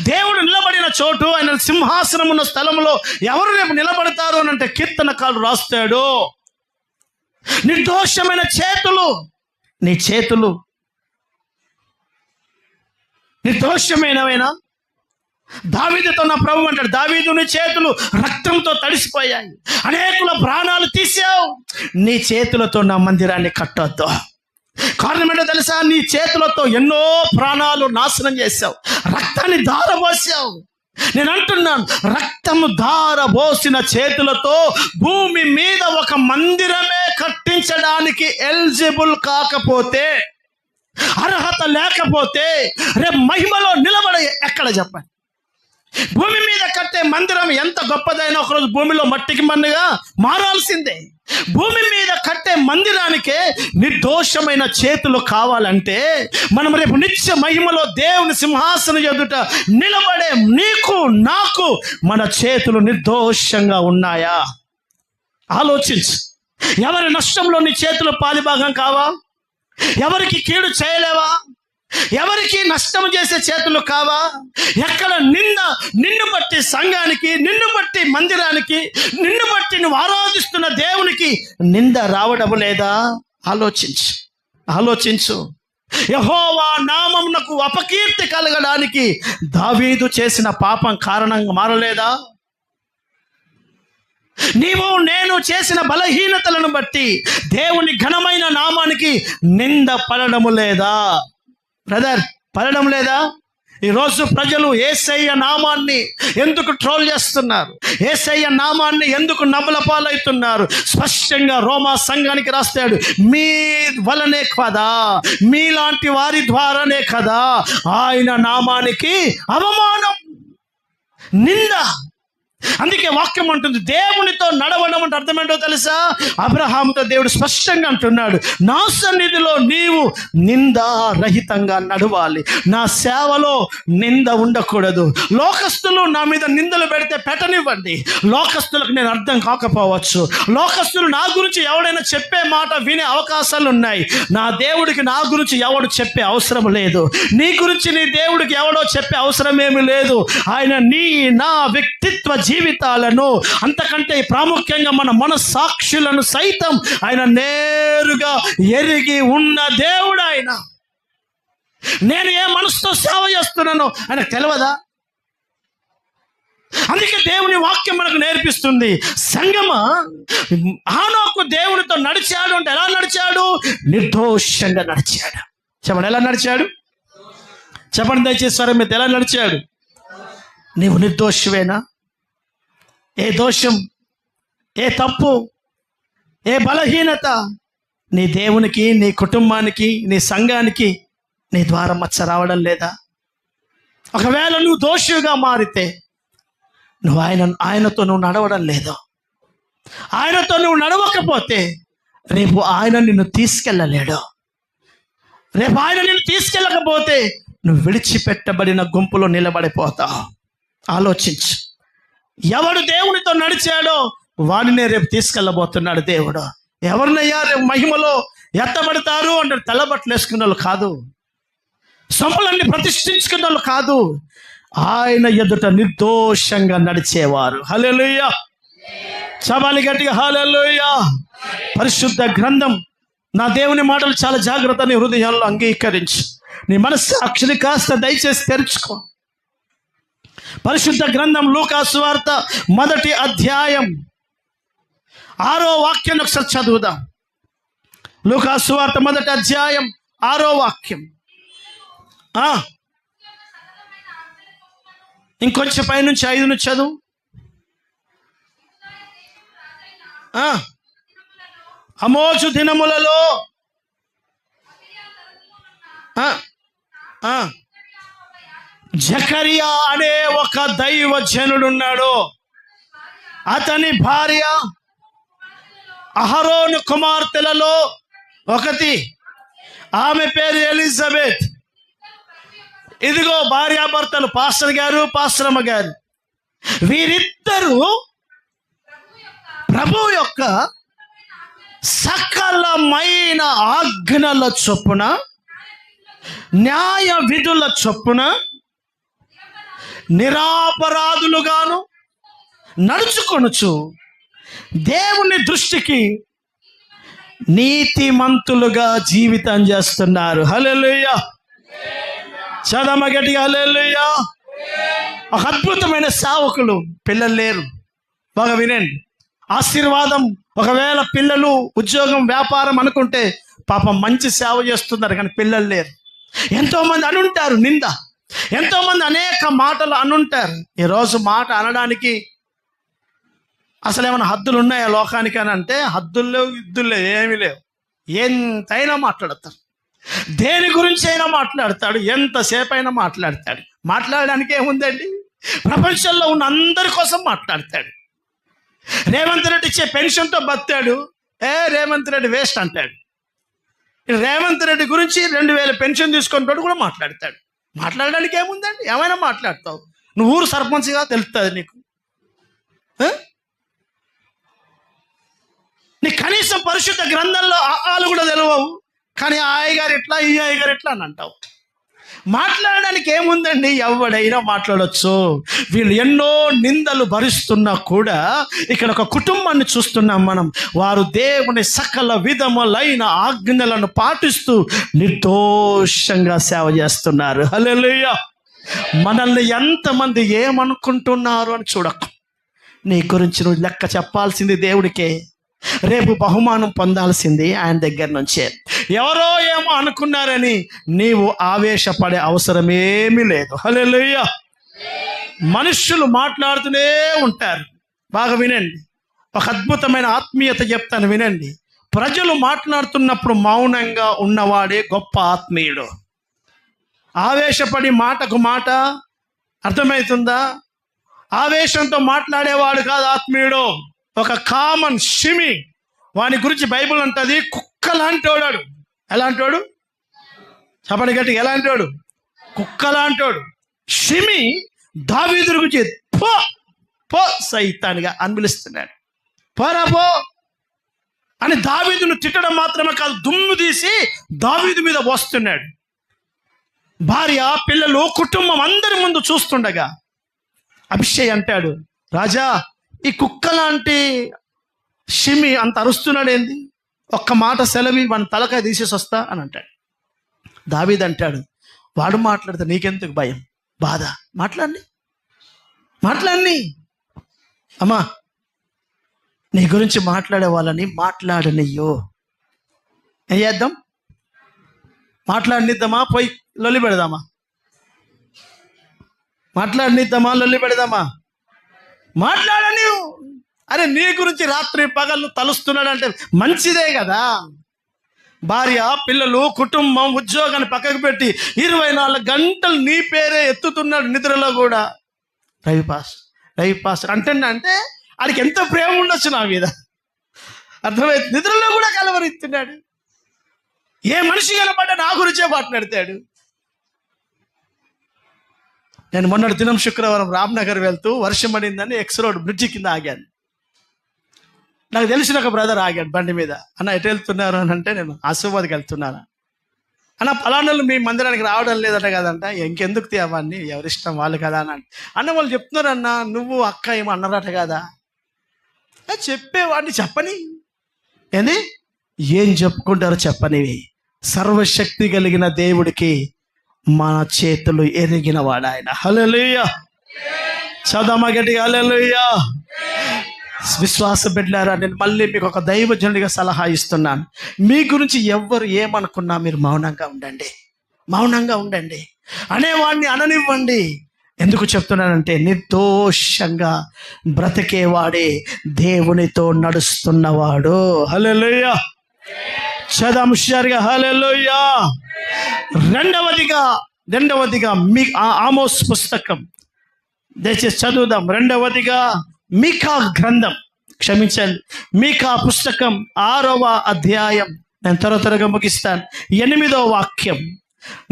దేవుడు నిలబడిన చోటు, ఆయన సింహాసనం ఉన్న స్థలంలో ఎవరు రేపు నిలబడతారు అని అంటే కీర్తనకారుడు రాస్తాడు, నిర్దోషమైన చేతులు. నీ చేతులు నిర్దోషమైనవైనా? దావీదుతో నా ప్రభు అంటాడు, దావీదు నీ చేతులు రక్తంతో తడిసిపోయాయి, అనేకుల ప్రాణాలు తీసావు, నీ చేతులతో నా మందిరాన్ని కట్టొద్దు. కారణం ఏంటో తెలుసా? నీ చేతులతో ఎన్నో ప్రాణాలు నాశనం చేశావు, రక్తాన్ని ధారపోసావు. నేను అంటున్నాను, రక్తము ధారపోసిన చేతులతో భూమి మీద ఒక మందిరమే కట్టించడానికి ఎలిజిబుల్ కాకపోతే, అర్హత లేకపోతే రేపు మహిమలో నిలబడ ఎక్కడ చెప్పండి? భూమి మీద కట్టే మందిరం ఎంత గొప్పదైనా ఒకరోజు భూమిలో మట్టికి మన్నుగా మారాల్సిందే. భూమి మీద కట్టే మందిరానికే నిర్దోషమైన చేతులు కావాలంటే మనం రేపు నిత్య మహిమలో దేవుని సింహాసనం ఎదుట నిలబడే నీకు నాకు మన చేతులు నిర్దోషంగా ఉన్నాయా? ఆలోచించు. ఎవరి నష్టంలో నీ చేతులు పాలిభాగం కావా? ఎవరికి కీడు చేయలేవా? ఎవరికి నష్టం చేసే చేతులు కావా? ఎక్కడ నిన్ను బట్టి సంఘానికి, నిన్ను బట్టి మందిరానికి, నిన్ను బట్టి నువ్వు ఆరాధిస్తున్న దేవునికి నింద రావడం లేదా? ఆలోచించు. యెహోవా నామమునకు అపకీర్తి కలగడానికి దావీదు చేసిన పాపం కారణంగా మారలేదా? నీవు నేను చేసిన బలహీనతలను బట్టి దేవుని ఘనమైన నామానికి నింద పడడము లేదా? బ్రదర్, పడడం లేదా? ఈరోజు ప్రజలు యేసయ్య నామాన్ని ఎందుకు ట్రోల్ చేస్తున్నారు, యేసయ్య నామాన్ని ఎందుకు నవ్వుల పాలవుతున్నారు? స్పష్టంగా రోమా సంఘానికి రాస్తాడు, మీ వలనే కదా, మీలాంటి వారి ద్వారానే కదా ఆయన నామానికి అవమానం, నింద. అందుకే వాక్యం అంటుంది, దేవునితో నడవడం అంటే అర్థం ఏంటో తెలుసా? అబ్రహాముతో దేవుడు స్పష్టంగా అంటున్నాడు, నా సన్నిధిలో నీవు నిందారహితంగా నడవాలి, నా సేవలో నింద ఉండకూడదు. లోకస్తులు నా మీద నిందలు పెడితే పెట్టనివ్వండి, లోకస్తులకు నేను అర్థం కాకపోవచ్చు, లోకస్తులు నా గురించి ఎవడైనా చెప్పే మాట వినే అవకాశాలు ఉన్నాయి. నా దేవుడికి నా గురించి ఎవడు చెప్పే అవసరం లేదు, నీ గురించి నీ దేవుడికి ఎవడో చెప్పే అవసరం ఏమీ లేదు. ఆయన నీ నా వ్యక్తిత్వ జీవితాలను, అంతకంటే ప్రాముఖ్యంగా మన మనస్సాక్షులను సైతం ఆయన నేరుగా ఎరిగి ఉన్న దేవుడు. ఆయన నేను ఏ మనసుతో సేవ చేస్తున్నానో ఆయనకు తెలియదా? అందుకే దేవుని వాక్యం మనకు నేర్పిస్తుంది, సంగమా హనోకు దేవునితో నడిచాడు అంటే ఎలా నడిచాడు? నిర్దోషంగా నడిచాడు. చెప్పండి, ఎలా నడిచాడు? చెప్పండి దయచేసి స్వరం మీద, ఎలా నడిచాడు? నీవు నిర్దోషవేనా? ఏ దోషం, ఏ తప్పు, ఏ బలహీనత నీ దేవునికి, నీ కుటుంబానికి, నీ సంఘానికి నీ ద్వారా మచ్చ రావడం లేదా? ఒకవేళ నువ్వు దోషిగా మారితే నువ్వు ఆయనతో నువ్వు నడవడం లేదు. ఆయనతో నువ్వు నడవకపోతే రేపు ఆయన నిన్ను తీసుకెళ్ళలేడు. రేపు ఆయన నిన్ను తీసుకెళ్ళకపోతే నువ్వు విడిచిపెట్టబడిన గుంపులో నిలబడిపోతావు. ఆలోచించు, ఎవడు దేవునితో నడిచాడో వాడినే రేపు తీసుకెళ్ళబోతున్నాడు దేవుడు. ఎవరినయ్యా రేపు మహిమలో ఎత్తబడతారు అంటే తెల్లబట్టలు వేసుకున్న వాళ్ళు కాదు, సొంపులన్నీ ప్రతిష్ఠించుకున్న వాళ్ళు కాదు, ఆయన ఎదుట నిర్దోషంగా నడిచేవారు. హల్లెలూయా, చపాలి గట్టిగా హల్లెలూయా. పరిశుద్ధ గ్రంథం, నా దేవుని మాటలు చాలా జాగ్రత్తని హృదయాల్లో అంగీకరించి నీ మనస్సాక్షిని కాస్త దయచేసి తెరుచుకో. పరిశుద్ధ గ్రంథం లూకా సువార్త 1వ అధ్యాయం 6వ వాక్యం ఒకసారి చదువుదాం. లూకా సువార్త 1వ అధ్యాయం 6వ వాక్యం. ఇంకొంచెం పైనుంచి 5 నుంచి చదువు. ఆమోజు దినములలో జకరియా అనే ఒక దైవజనుడున్నాడు. అతని భార్య అహరోను కుమార్తెలలో ఒకటి, ఆమె పేరు ఎలిజబెత్. ఇదిగో భార్యాభర్తలు, పాస్టర్ గారు, పాస్టరమ్మ గారు, వీరిద్దరూ ప్రభు యొక్క సకలమైన ఆజ్ఞల చొప్పున, న్యాయ విధుల చొప్పున నిరాపరాధులుగాను నడుచుకొనుచు దేవుని దృష్టికి నీతిమంతులుగా జీవితం చేస్తున్నారు. హల్లెలూయా, చదమ గట్టిగా హల్లెలూయా. ఒక అద్భుతమైన సేవకులు. పిల్లలు లేరు, బాగా వినండి. ఆశీర్వాదం, ఒకవేళ పిల్లలు ఉద్యోగం వ్యాపారం అనుకుంటే పాపం మంచి సేవ చేస్తున్నారు, కానీ పిల్లలు లేరు. ఎంతోమంది అనుంటారు నింద, ఎంతోమంది అనేక మాటలు అనుంటారు. ఈరోజు మాట అనడానికి అసలు ఏమైనా హద్దులు ఉన్నాయా లోకానికి అని అంటే హద్దులు లేవు, యుద్ధులు లేవు, ఏమీ లేవు. ఎంతైనా మాట్లాడతారు, దేని గురించి అయినా మాట్లాడతాడు, ఎంతసేపు అయినా మాట్లాడతాడు. మాట్లాడడానికి ఏముందండి? ప్రపంచంలో ఉన్న అందరి కోసం మాట్లాడతాడు. రేవంత్ రెడ్డి ఇచ్చే పెన్షన్తో బతాడు, రేవంత్ రెడ్డి వేస్ట్ అంటాడు. రేవంత్ రెడ్డి గురించి 2000 పెన్షన్ తీసుకుంటాడు కూడా మాట్లాడతాడు. మాట్లాడడానికి ఏముందండి? ఏమైనా మాట్లాడతావు. నువ్వు ఊరు సర్పంచ్గా తెలుస్తుంది నీకు. నీకు కనీసం పరిశుద్ధ గ్రంథంలో ఆలు కూడా తెలియవు, కానీ ఆ అయ్యగారు ఎట్లా, ఈ అయ్యగారు ఎట్లా అని అంటావు. మాట్లాడడానికి ఏముందండి? ఎవడైనా మాట్లాడవచ్చు. వీళ్ళు ఎన్నో నిందలు భరిస్తున్నా కూడా ఇక్కడ ఒక కుటుంబాన్ని చూస్తున్నాం మనం. వారు దేవుని సకల విధములైన ఆజ్ఞలను పాటిస్తూ నిర్దోషంగా సేవ చేస్తున్నారు. హల్లెలూయా. మనల్ని ఎంతమంది ఏమనుకుంటున్నారు అని చూడకు. నీ గురించి నువ్వు లెక్క చెప్పాల్సింది దేవుడికే. రేపు బహుమానం పొందాల్సింది ఆయన దగ్గర నుంచే. ఎవరో ఏమో అనుకున్నారని నీవు ఆవేశపడే అవసరమేమీ లేదు. హల్లెలూయా. మనుష్యులు మాట్లాడుతూనే ఉంటారు. బాగా వినండి, ఒక అద్భుతమైన ఆత్మీయత చెప్తాను వినండి. ప్రజలు మాట్లాడుతున్నప్పుడు మౌనంగా ఉన్నవాడే గొప్ప ఆత్మీయుడు. ఆవేశపడి మాటకు మాట, అర్థమవుతుందా? ఆవేశంతో మాట్లాడేవాడు కాదు ఆత్మీయుడు. ఒక కామన్ షిమి, వాని గురించి బైబిల్ అంటది కుక్క లాంటోడాడు. ఎలాంటోడు? చెప్పండి గట్టిగా, ఎలాంటోడు? కుక్క లాంటోడు. షిమి దావీదు గురించి పో పో సైతానిగా అని పిలుస్తున్నాడు. పోరా పో అని దావీదును తిట్టడం మాత్రమే కాదు, దుమ్ము తీసి దావీదు మీద పోస్తున్నాడు. భార్య, పిల్లలు, కుటుంబం అందరి ముందు చూస్తుండగా అభిషేక్ అంటాడు, రాజా ఈ కుక్క లాంటి షిమి అంత అరుస్తున్నాడు ఏంది? ఒక్క మాట సెలవి, మన తలకాయ తీసేసి వస్తా అని అంటాడు. దావీదు అంటాడు, వాడు మాట్లాడితే నీకెందుకు భయం, బాధ? మాట్లాడి అమ్మా, నీ గురించి మాట్లాడే వాళ్ళని మాట్లాడనియ్యో. ఏం చేద్దాం? మాట్లాడనిద్దామా? పోయి లొల్లి పెడదామా? మాట్లాడనిద్దామా? లొల్లి పెడదామా? మాట్లాడని. అరే, నీ గురించి రాత్రి పగళ్ళు తలుస్తున్నాడంటే మంచిదే కదా. భార్య, పిల్లలు, కుటుంబం, ఉద్యోగాన్ని పక్కకు పెట్టి 24 గంటలు నీ పేరే ఎత్తుతున్నాడు నిద్రలో కూడా. రవి పాస్టర్ అంటే ఆడికి ఎంత ప్రేమ ఉండొచ్చు నా మీద, అర్థమైంది? నిద్రలో కూడా కలవరిస్తున్నాడు. ఏ మనిషి కనపడ్డా నా గురించే మాట్లాడతాడు. నేను మొన్నటి దినం శుక్రవారం రామ్నగర్ వెళ్తూ వర్షం పడిందని ఎక్స్ రోడ్ బ్రిడ్జి కింద ఆగాను. నాకు తెలిసిన ఒక బ్రదర్ ఆగాడు బండి మీద. అన్న ఎటు వెళ్తున్నారు అని అంటే, నేను ఆసిఫాబాద్కి వెళ్తున్నాను. అన్న పలానాళ్ళు మీ మందిరానికి రావడం లేదట కదంట. ఇంకెందుకు తీయవాన్ని, ఎవరిష్టం వాళ్ళు కదా అని అన్న వాళ్ళు చెప్తున్నారు. అన్న నువ్వు అక్క ఏమో అన్నారట కదా. చెప్పేవాడిని చెప్పని ఏంది, ఏం చెప్పుకుంటారో చెప్పనివి. సర్వశక్తి కలిగిన దేవుడికి మన చేతులు ఎరిగిన వాడు ఆయన. హల్లెలూయా. చదమ గట్టిగా హల్లెలూయా. విశ్వాస బిడ్డలారా, నేను మళ్ళీ మీకు ఒక దైవజనుడిగా సలహా ఇస్తున్నాను. మీ గురించి ఎవ్వరు ఏమనుకున్నా మీరు మౌనంగా ఉండండి. అనేవాడిని అననివ్వండి. ఎందుకు చెప్తున్నానంటే, నిర్దోషంగా బ్రతికేవాడే దేవునితో నడుస్తున్నవాడు. హల్లెలూయా. చదం హుషారుగా హల్లెలూయా. రెండవదిగా మీ ఆమోస్ పుస్తకం దయచేసి చదువుదాం. రెండవదిగా మీకా గ్రంథం, క్షమించండి, మీకా పుస్తకం 6వ అధ్యాయం. నేను త్వరగా ముగిస్తాను. 8వ వాక్యం.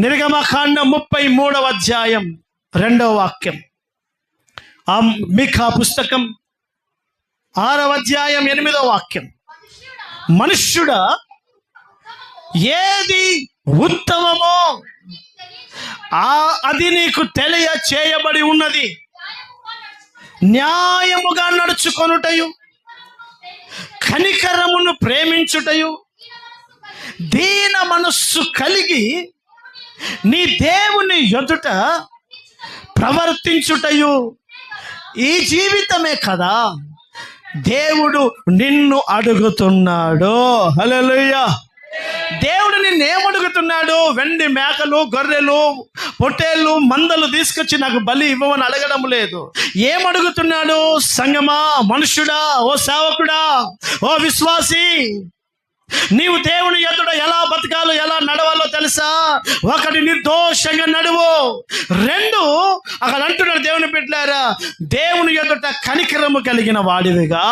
నిర్గమకాండం 33వ అధ్యాయం 2వ వాక్యం. మీకా పుస్తకం 6వ అధ్యాయం 8వ వాక్యం. మనుష్యుడా, ఏది ఉత్తమమో అది నీకు తెలియచేయబడి ఉన్నది. న్యాయముగా నడుచుకొనుటయు, కనికరమును ప్రేమించుటయు, దీన మనస్సు కలిగి నీ దేవుని ఎదుట ప్రవర్తించుటయు ఈ జీవితమే కదా దేవుడు నిన్ను అడుగుతున్నాడు. హల్లెలూయా. దేవుడు నిన్నేమడుగుతున్నాడు? వెండి మేకలు, గొర్రెలు, పొట్టేళ్ళు, మందలు తీసుకొచ్చి నాకు బలి ఇవ్వమని అడగడం లేదు. ఏమడుగుతున్నాడు? సంగమా, మనుష్యుడా, ఓ సేవకుడా, ఓ విశ్వాసి, నీవు దేవుని ఎదుట ఎలా బతకాలో, ఎలా నడవాలో తెలుసా? 1, నిర్దోషంగా నడువు. 2, అక్కడ అంటున్నాడు దేవుని బిడ్డలారా, దేవుని ఎదుట కనికరము కలిగిన వాడివిగా,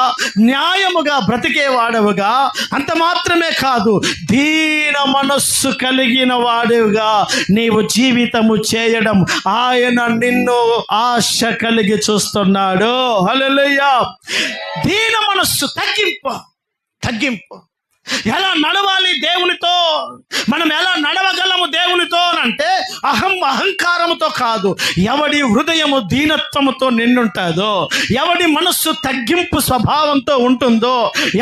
న్యాయముగా బ్రతికే వాడవుగా, అంత మాత్రమే కాదు, దీన మనస్సు కలిగిన వాడివిగా నీవు జీవితము చేయడం ఆయన నిన్ను ఆశ కలిగి చూస్తున్నాడు. హల్లెలూయా. దీన మనస్సు తగ్గింపు. ఎలా నడవాలి దేవునితో, మనం ఎలా నడవగలము దేవునితో అంటే అహంకారముతో కాదు. ఎవడి హృదయము దీనత్వముతో నిండుంటుందో, ఎవడి మనస్సు తగ్గింపు స్వభావంతో ఉంటుందో,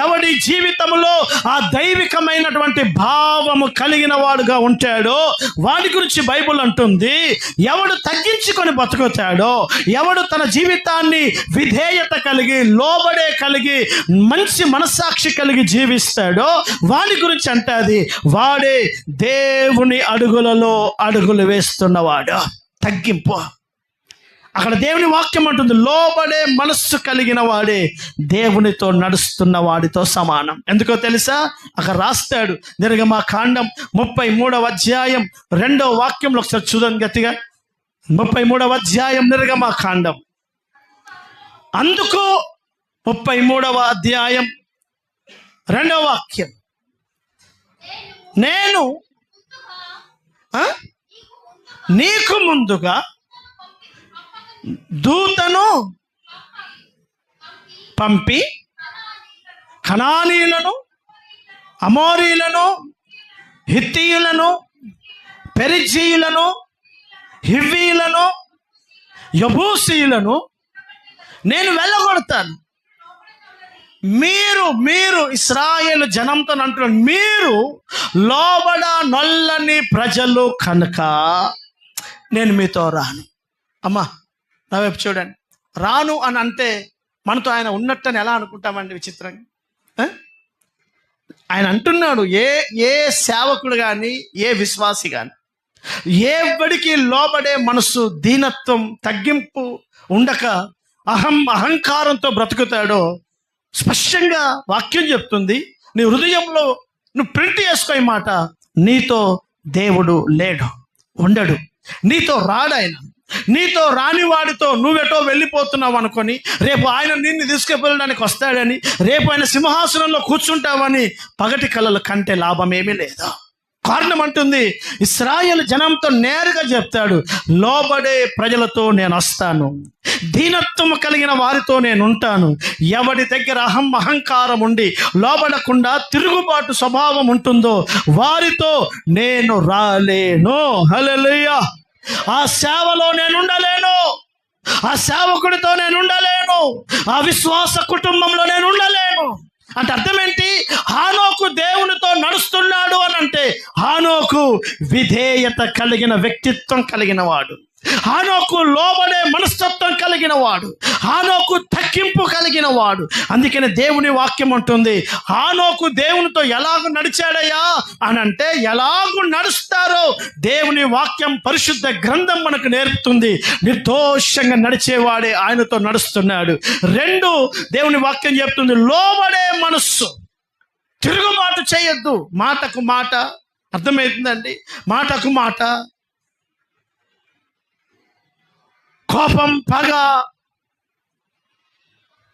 ఎవడి జీవితంలో ఆ దైవికమైనటువంటి భావము కలిగిన వాడుగా ఉంటాడో వాడి గురించి బైబిల్ అంటుంది, ఎవడు తగ్గించుకొని బతుకుతాడో, ఎవడు తన జీవితాన్ని విధేయత కలిగి లోబడే కలిగి మంచి మనస్సాక్షి కలిగి జీవిస్తాడో వాడి గురించి అంటది, వాడే దేవుని అడుగులలో అడుగులు వేస్తున్నవాడు. తగ్గింపు. అక్కడ దేవుని వాక్యం అంటుంది, లోబడే మనస్సు కలిగిన వాడే దేవునితో నడుస్తున్న వాడితో సమానం. ఎందుకో తెలుసా? అక్కడ రాస్తాడు, నిర్గమకాండం 33వ అధ్యాయం 2వ వాక్యంలో ఒకసారి చూడండి గట్టిగా. 33వ అధ్యాయం నిర్గమకాండం. అందుకు 33వ అధ్యాయం 2వ వాక్యం, నేను నీకు ముందుగా దూతను పంపి కనానీయులను, అమోరీయులను, హిత్తీయులను, పెరిజీయులను, హివ్వీయులను, యబూసీయులను నేను వెళ్ళగొడతాను. మీరు ఇశ్రాయేలు జనంతో అంటున్నారు, మీరు లోబడ నొల్లని ప్రజలు కనుక నేను మీతో రాను. అమ్మా నా వైపు చూడండి. రాను అని అంటే మనతో ఆయన ఉన్నట్టని ఎలా అనుకుంటామండి? విచిత్రంగా. ఆయన అంటున్నాడు, ఏ సేవకుడు కానీ ఏ విశ్వాసి కానీ ఎవడికి లోబడే మనసు దీనత్వం తగ్గింపు ఉండక అహంకారంతో బ్రతుకుతాడో స్పష్టంగా వాక్యం చెప్తుంది. నీ హృదయంలో నువ్వు ప్రింట్ చేసుకో మాట, నీతో దేవుడు లేడు, ఉండడు, నీతో రాడాయన. నీతో రాని వాడితో నువ్వెటో వెళ్ళిపోతున్నావు అనుకొని రేపు ఆయన నిన్ను తీసుకువెళ్ళడానికి వస్తాడని, రేపు ఆయన సింహాసనంలో కూర్చుంటావని పగటి కలలు కంటే లాభమేమీ లేదా. కారణం అంటుంది, ఇశ్రాయేలు జనంతో నేరుగా చెప్తాడు, లోబడే ప్రజలతో నేను వస్తాను, దీనత్వం కలిగిన వారితో నేను ఉంటాను. ఎవడి దగ్గర అహంకారం ఉండి లోబడకుండా తిరుగుబాటు స్వభావం ఉంటుందో వారితో నేను రాలేను. హల్లెలూయా. ఆ సేవలో నేను ఉండలేను, ఆ సేవకుడితో నేను ఉండలేను, ఆ విశ్వాస కుటుంబంలో నేను ఉండలేను. అంటే అర్థం ఏంటి? హానోకు దేవునితో నడుస్తున్నాడు అని అంటే హానోకు విధేయత కలిగిన వ్యక్తిత్వం కలిగిన వాడు, హానోకు లోబడే మనస్తత్వం కలిగిన వాడు, హానోకు తగ్గింపు కలిగిన వాడు. అందుకని దేవుని వాక్యం ఉంటుంది, హానోకు దేవునితో ఎలాగ నడిచాడయ్యా అని అంటే ఎలాగూ నడుస్తారో దేవుని వాక్యం పరిశుద్ధ గ్రంథం మనకు నేర్పుతుంది. నిర్దోషంగా నడిచేవాడే ఆయనతో నడుస్తున్నాడు. 2, దేవుని వాక్యం చెప్తుంది, లోబడే మనస్సు, తిరుగుబాటు చేయొద్దు. మాటకు మాట, అర్థమవుతుందండి? మాటకు మాట, కోపం, పగ,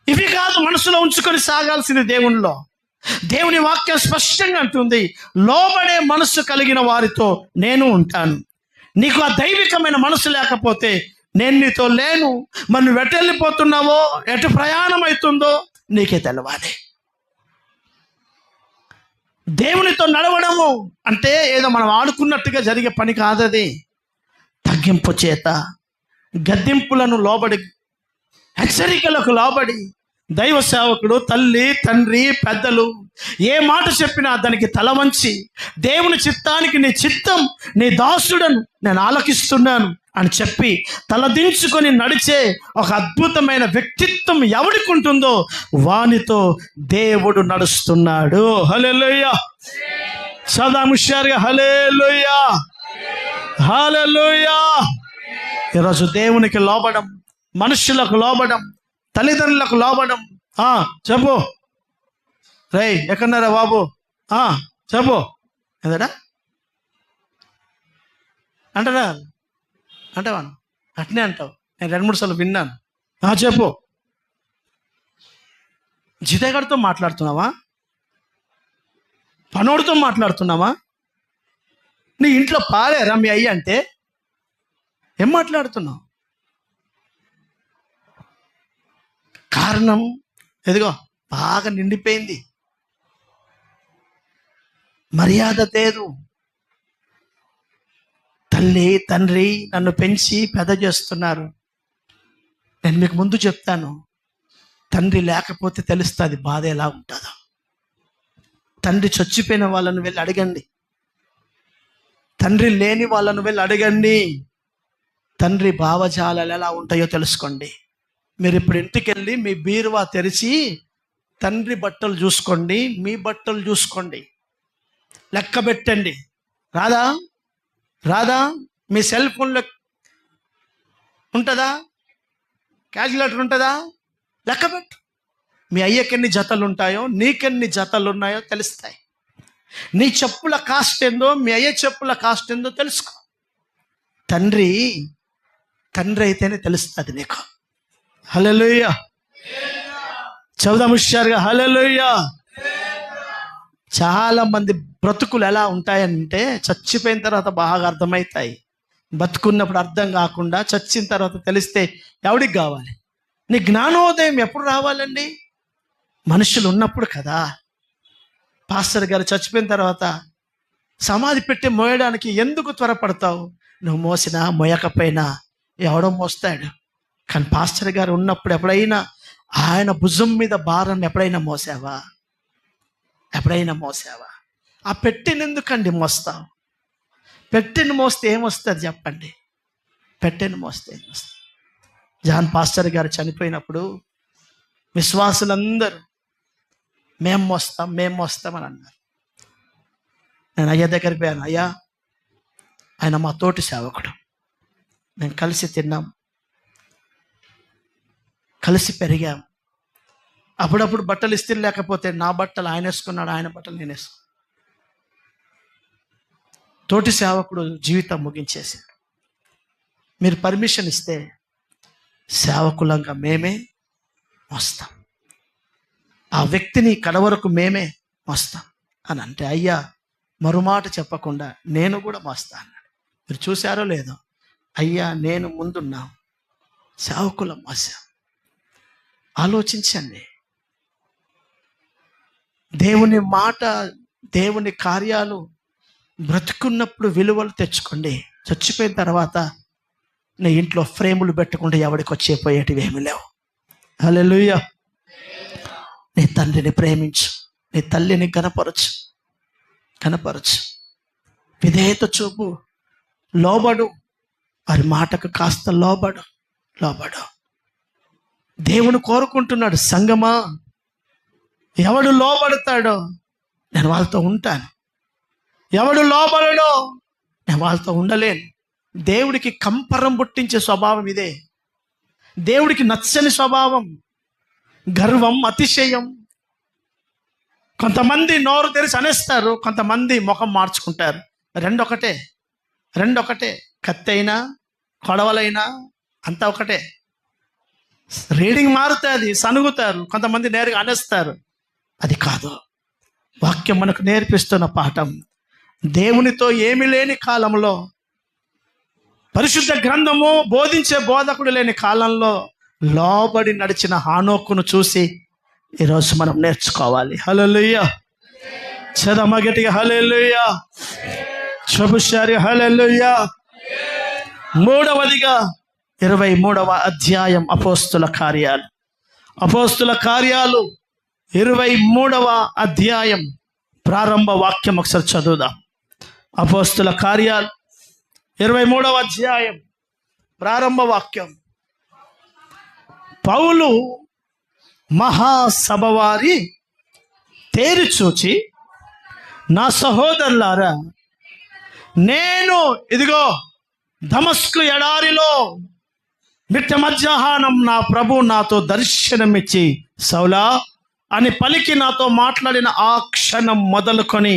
ఇవి కాదు మనసులో ఉంచుకొని సాగాల్సింది దేవునిలో. దేవుని వాక్యం స్పష్టంగా అంటుంది, లోబడే మనస్సు కలిగిన వారితో నేను ఉంటాను. నీకు ఆ దైవికమైన మనసు లేకపోతే నేను నీతో లేను. మరి నువ్వు ఎటు వెళ్ళిపోతున్నావో, ఎటు ప్రయాణం అవుతుందో నీకే తెలవాలి. దేవునితో నడవడము అంటే ఏదో మనం ఆడుకున్నట్టుగా జరిగే పని కాదది. తగ్గింపు చేత, గద్దింపులను లోబడి, హెచ్చరికలకు లోబడి దైవ సేవకుడు, తల్లి, తండ్రి, పెద్దలు ఏ మాట చెప్పినా దానికి తల వంచి దేవుని చిత్తానికి, నీ చిత్తం, నీ దాసుడను నేను ఆలకిస్తున్నాను అని చెప్పి తలదించుకొని నడిచే ఒక అద్భుతమైన వ్యక్తిత్వం ఎవడికి ఉంటుందో వానితో దేవుడు నడుస్తున్నాడు. హల్లెలూయా. సదాం హుషారుగా హల్లెలూయా, హల్లెలూయా. ఈరోజు దేవునికి లోబడం, మనుషులకు లోబడం, తల్లిదండ్రులకు లోబడం. చెప్పు రే, ఎక్కడున్నారా బాబు? చెప్పు ఏదడా అంటారా? అంటావాను అట్నే అంటావు. నేను 2-3 సార్లు విన్నాను. చెప్పు. జితగాడితో మాట్లాడుతున్నావా? పనోడితో మాట్లాడుతున్నావా? నీ ఇంట్లో పాలేరా మీ అయ్య అంటే ఏం మాట్లాడుతున్నావు? కారణం ఎదిగో బాగా నిండిపోయింది. మర్యాద లేదు. తల్లి తండ్రి నన్ను పెంచి పెద్ద చేస్తున్నారు. నేను మీకు ముందు చెప్తాను, తండ్రి లేకపోతే తెలుస్తుంది బాధ ఎలా ఉంటుందో. తండ్రి చచ్చిపోయిన వాళ్ళను వెళ్ళి అడగండి, తండ్రి లేని వాళ్ళను వెళ్ళి అడగండి, తండ్రి భావజాలాలు ఎలా ఉంటాయో తెలుసుకోండి. మీరు ఇప్పుడు ఇంటికి వెళ్ళి మీ బీరువా తెరిచి తండ్రి బట్టలు చూసుకోండి, మీ బట్టలు చూసుకోండి, లెక్క పెట్టండి. రాదా? మీ సెల్ ఫోన్లో ఉంటుందా? క్యాల్కులేటర్ ఉంటుందా? లెక్క పెట్టు. మీ అయ్యకెన్ని జతలు ఉంటాయో, నీకెన్ని జతలు ఉన్నాయో తెలుస్తాయి. నీ చెప్పుల కాస్ట్ ఏందో, మీ అయ్య చెప్పుల కాస్ట్ ఏందో తెలుసుకో. తండ్రి అయితేనే తెలుస్తుంది నీకు. హల్లెలూయా. చదువుదాం హుషారుగా, హల్లెలూయా. చాలా మంది బ్రతుకులు ఎలా ఉంటాయంటే చచ్చిపోయిన తర్వాత బాగా అర్థమవుతాయి. బతుకున్నప్పుడు అర్థం కాకుండా చచ్చిన తర్వాత తెలిస్తే ఎవడికి కావాలి? నీ జ్ఞానోదయం ఎప్పుడు రావాలండి? మనుషులు ఉన్నప్పుడు కదా. పాస్టర్ గారు చచ్చిపోయిన తర్వాత సమాధి పెట్టి మోయడానికి ఎందుకు త్వరపడతావు? నువ్వు మోసినా మోయకపోయినా ఎవడో మోస్తాడు. కానీ పాస్టర్ గారు ఉన్నప్పుడు ఎప్పుడైనా ఆయన భుజం మీద భారం ఎప్పుడైనా మోసావా? ఆ పెట్టెనెందుకండి మోస్తావు? పెట్టెను మోస్తే ఏమొస్తుంది చెప్పండి? పెట్టెను మోస్తే ఏమొస్తుంది? జాన్ పాస్టర్ గారు చనిపోయినప్పుడు విశ్వాసులందరూ మేము మోస్తాం అని అన్నారు. నేను అయ్య దగ్గరికి పోయాను. అయ్యా, ఆయన మా తోటి సేవకుడు, మేము కలిసి తిన్నాం, కలిసి పెరిగాం. అప్పుడప్పుడు బట్టలు ఇస్త్రీ లేకపోతే నా బట్టలు ఆయన వేసుకున్నాడు, ఆయన బట్టలు నేను వేసుకున్నాను. తోటి సేవకుడు జీవితం ముగించేశాడు. మీరు పర్మిషన్ ఇస్తే సేవకులంగా మేమే మోస్తాం, ఆ వ్యక్తిని కడవరకు మేమే మోస్తాం అని అంటే, అయ్యా మరుమాట చెప్పకుండా నేను కూడా మోస్తా అన్నాడు. మీరు చూశారో లేదో, అయ్యా నేను ముందున్నాం, సేవకులం మోసాం. ఆలోచించండి. దేవుని మాట, దేవుని కార్యాలు బ్రతుకున్నప్పుడు విలువలు తెచ్చుకోండి. చచ్చిపోయిన తర్వాత నీ ఇంట్లో ఫ్రేములు పెట్టుకుంటే ఎవడికి వచ్చేపోయేటివి ఏమి లేవు. హల్లెలూయా. నీ తండ్రిని ప్రేమించు, నీ తల్లిని కనపరచు, విధేయత చూపు, లోబడు, వారి మాటకు కాస్త లోబడు. దేవుని కోరుకుంటున్నాడు. సంగమా, ఎవడు లోబడతాడో నేను వాళ్ళతో ఉంటాను, ఎవడు లోబడడో నేను వాళ్ళతో ఉండలేను. దేవుడికి కంపరం పుట్టించే స్వభావం ఇదే. దేవుడికి నచ్చని స్వభావం గర్వం, అతిశయం. కొంతమంది నోరు తెరిచి అనేస్తారు, కొంతమంది ముఖం మార్చుకుంటారు. రెండొకటే. కత్తి అయినా కొడవలైనా అంతా ఒకటే. రీడింగ్ మారుతుంది, సనుగుతారు. కొంతమంది నేరుగా అనేస్తారు. అది కాదు. వాక్యం మనకు నేర్పిస్తున్న పాఠం. దేవునితో ఏమీ లేని కాలంలో, పరిశుద్ధ గ్రంథము బోధించే బోధకుడు లేని కాలంలో లోబడి నడిచిన హానోకును చూసి ఈరోజు మనం నేర్చుకోవాలి. హల్లెలూయా. చదమ గట్టిగా హల్లెలూయా. చెబుషారి హల్లెలూయా. మూడవదిగా 23వ అధ్యాయం అపోస్తుల కార్యాలు 23వ అధ్యాయం ప్రారంభ వాక్యం ఒకసారి చదువుదాం. అపోస్తుల కార్యాలు 23వ అధ్యాయం ప్రారంభ వాక్యం. పౌలు మహాసభ వారి తేరి చూచి, నా సహోదరులారా, నేను ఇదిగో దమస్కు ఎడారిలో మిట్ట మధ్యాహ్నం నా ప్రభు నాతో దర్శనమిచ్చి, సౌలా అని పలికి నాతో మాట్లాడిన ఆ క్షణం మొదలుకొని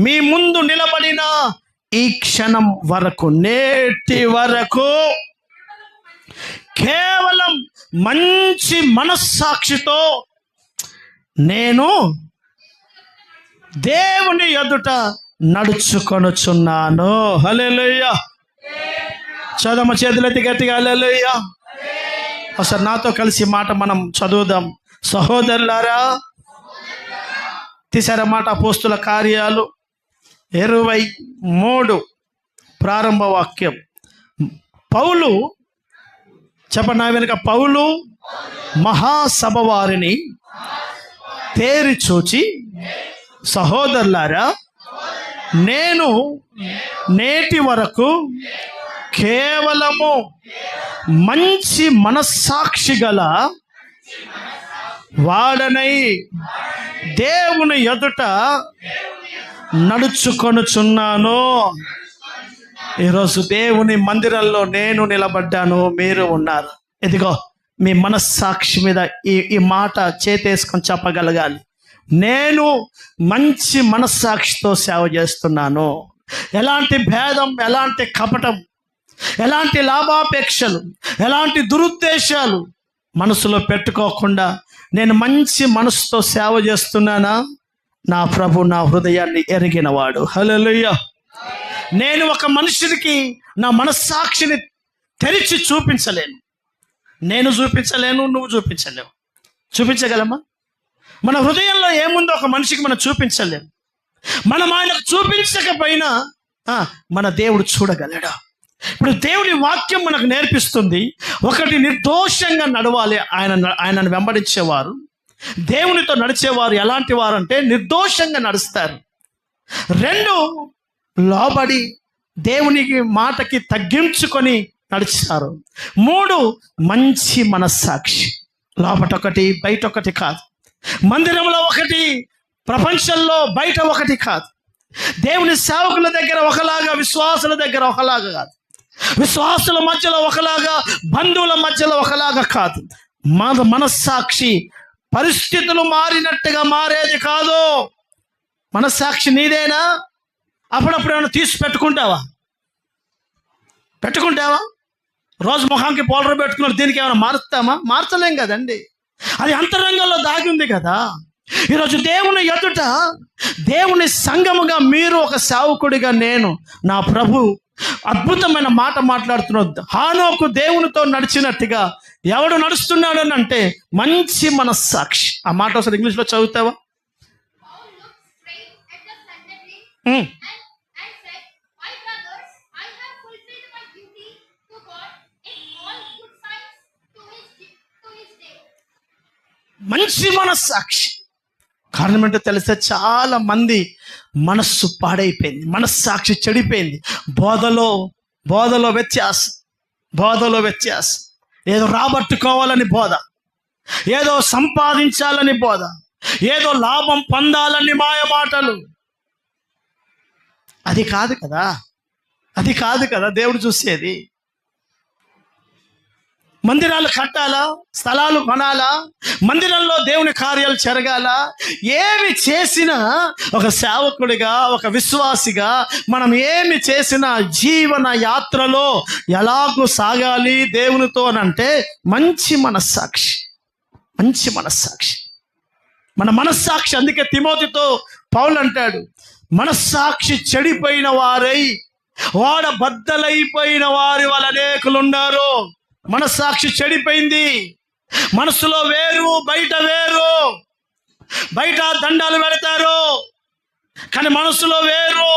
మీ ముందు నిలబడిన ఈ క్షణం వరకు, నేటి వరకు కేవలం మంచి మనస్సాక్షితో నేను దేవుని ఎదుట నడుచుకొనుచున్నాను. హల్లెలూయా. చదమ చేతులెత్తి గట్టిగా హల్లెలూయా. ఒకసారి నాతో కలిసి మాట మనం చదువుదాం. సహోదరులారా, తీసారా మాట? అపోస్తుల కార్యాలు 23 ప్రారంభ వాక్యం. పౌలు చెప్పండి నా వెనుక. పౌలు మహాసభ వారిని తేరి చూచి, సహోదరులారా, నేను నేటి వరకు కేవలము మంచి మనస్సాక్షి గల వాడనై దేవుని ఎదుట నడుచుకొనుచున్నాను. ఈరోజు దేవుని మందిరంలో నేను నిలబడ్డాను, మీరు ఉన్నారు. ఇదిగో మీ మనస్సాక్షి మీద ఈ మాట చేతేసుకొని చెప్పగలగాలి. నేను మంచి మనస్సాక్షితో సేవ చేస్తున్నాను. ఎలాంటి భేదం, ఎలాంటి కపటం, ఎలాంటి లాభాపేక్షలు, ఎలాంటి దురుద్దేశాలు మనసులో పెట్టుకోకుండా నేను మంచి మనసుతో సేవ చేస్తున్నానా? నా ప్రభు నా హృదయాన్ని ఎరిగినవాడు. హల్లెలూయా. నేను ఒక మనుషుడికి నా మనస్సాక్షిని తెరిచి చూపించలేను. నేను చూపించలేను, నువ్వు చూపించలేవు. చూపించగలమా? మన హృదయంలో ఏముందో ఒక మనిషికి మనం చూపించలేము. మనం ఆయనకు చూపించకపోయినా మన దేవుడు చూడగలడా? ఇప్పుడు దేవుని వాక్యం మనకు నేర్పిస్తుంది. ఒకటి, నిర్దోషంగా నడవాలి. ఆయనను వెంబడించేవారు, దేవునితో నడిచేవారు ఎలాంటి వారు అంటే నిర్దోషంగా నడుస్తారు. 2, లోబడి దేవునికి మాటకి తగ్గించుకొని నడుస్తారు. 3, మంచి మనస్సాక్షి. లోపటొకటి బయటొకటి కాదు. మందిరంలో ఒకటి, ప్రపంచంలో బయట ఒకటి కాదు. దేవుని సేవకుల దగ్గర ఒకలాగా, విశ్వాసుల దగ్గర ఒకలాగా కాదు. విశ్వాసుల మధ్యలో ఒకలాగా, బంధువుల మధ్యలో ఒకలాగా కాదు. మన మనస్సాక్షి పరిస్థితులు మారినట్టుగా మారేది కాదు. మనస్సాక్షి నీదేనా? అప్పుడప్పుడు ఏమైనా తీసి పెట్టుకుంటావా? రోజు ముఖానికి పౌడర్ పెట్టుకున్నారు, దీనికి ఏమైనా మారుస్తామా? మార్చలేం కదండి. అది అంతరంగంలో దాగి ఉంది కదా. ఈరోజు దేవుని ఎదుట, దేవుని సంఘముగా మీరు ఒక సేవకుడిగా, నేను నా ప్రభు అద్భుతమైన మాట మాట్లాడుతున్నాడు. హానోకు దేవునితో నడిచినట్టుగా ఎవడు నడుస్తున్నాడు అని అంటే మంచి మనస్సాక్షి. ఆ మాట ఒకసారి ఇంగ్లీష్లో చదువుతావా? మంచి మనస్సాక్షి. కారణం ఏంటో తెలిస్తే చాలా మంది మనస్సు పాడైపోయింది, మనస్సాక్షి చెడిపోయింది. బోధలో వ్యత్యాసం. ఏదో రాబట్టుకోవాలని బోధ, ఏదో సంపాదించాలని బోధ, ఏదో లాభం పొందాలని మాయ మాటలు. అది కాదు కదా దేవుడు చూసేది. మందిరాలు కట్టాలా, స్థలాలు కొనాలా, మందిరంలో దేవుని కార్యాలు జరగాల, ఏమి చేసినా ఒక సేవకుడిగా, ఒక విశ్వాసిగా మనం ఏమి చేసినా జీవన యాత్రలో ఎలాగూ సాగాలి దేవునితో అని అంటే మంచి మనస్సాక్షి. మన మనస్సాక్షి. అందుకే తిమోతితో పౌలు అంటాడు, మనస్సాక్షి చెడిపోయిన వారై బద్దలైపోయిన వారి వల్ల అనేకులు ఉన్నారు. మనస్సాక్షి చెడిపోయింది. మనసులో వేరు, బయట వేరు. బయట దండాలు పెడతారు, కానీ మనసులో వేరు.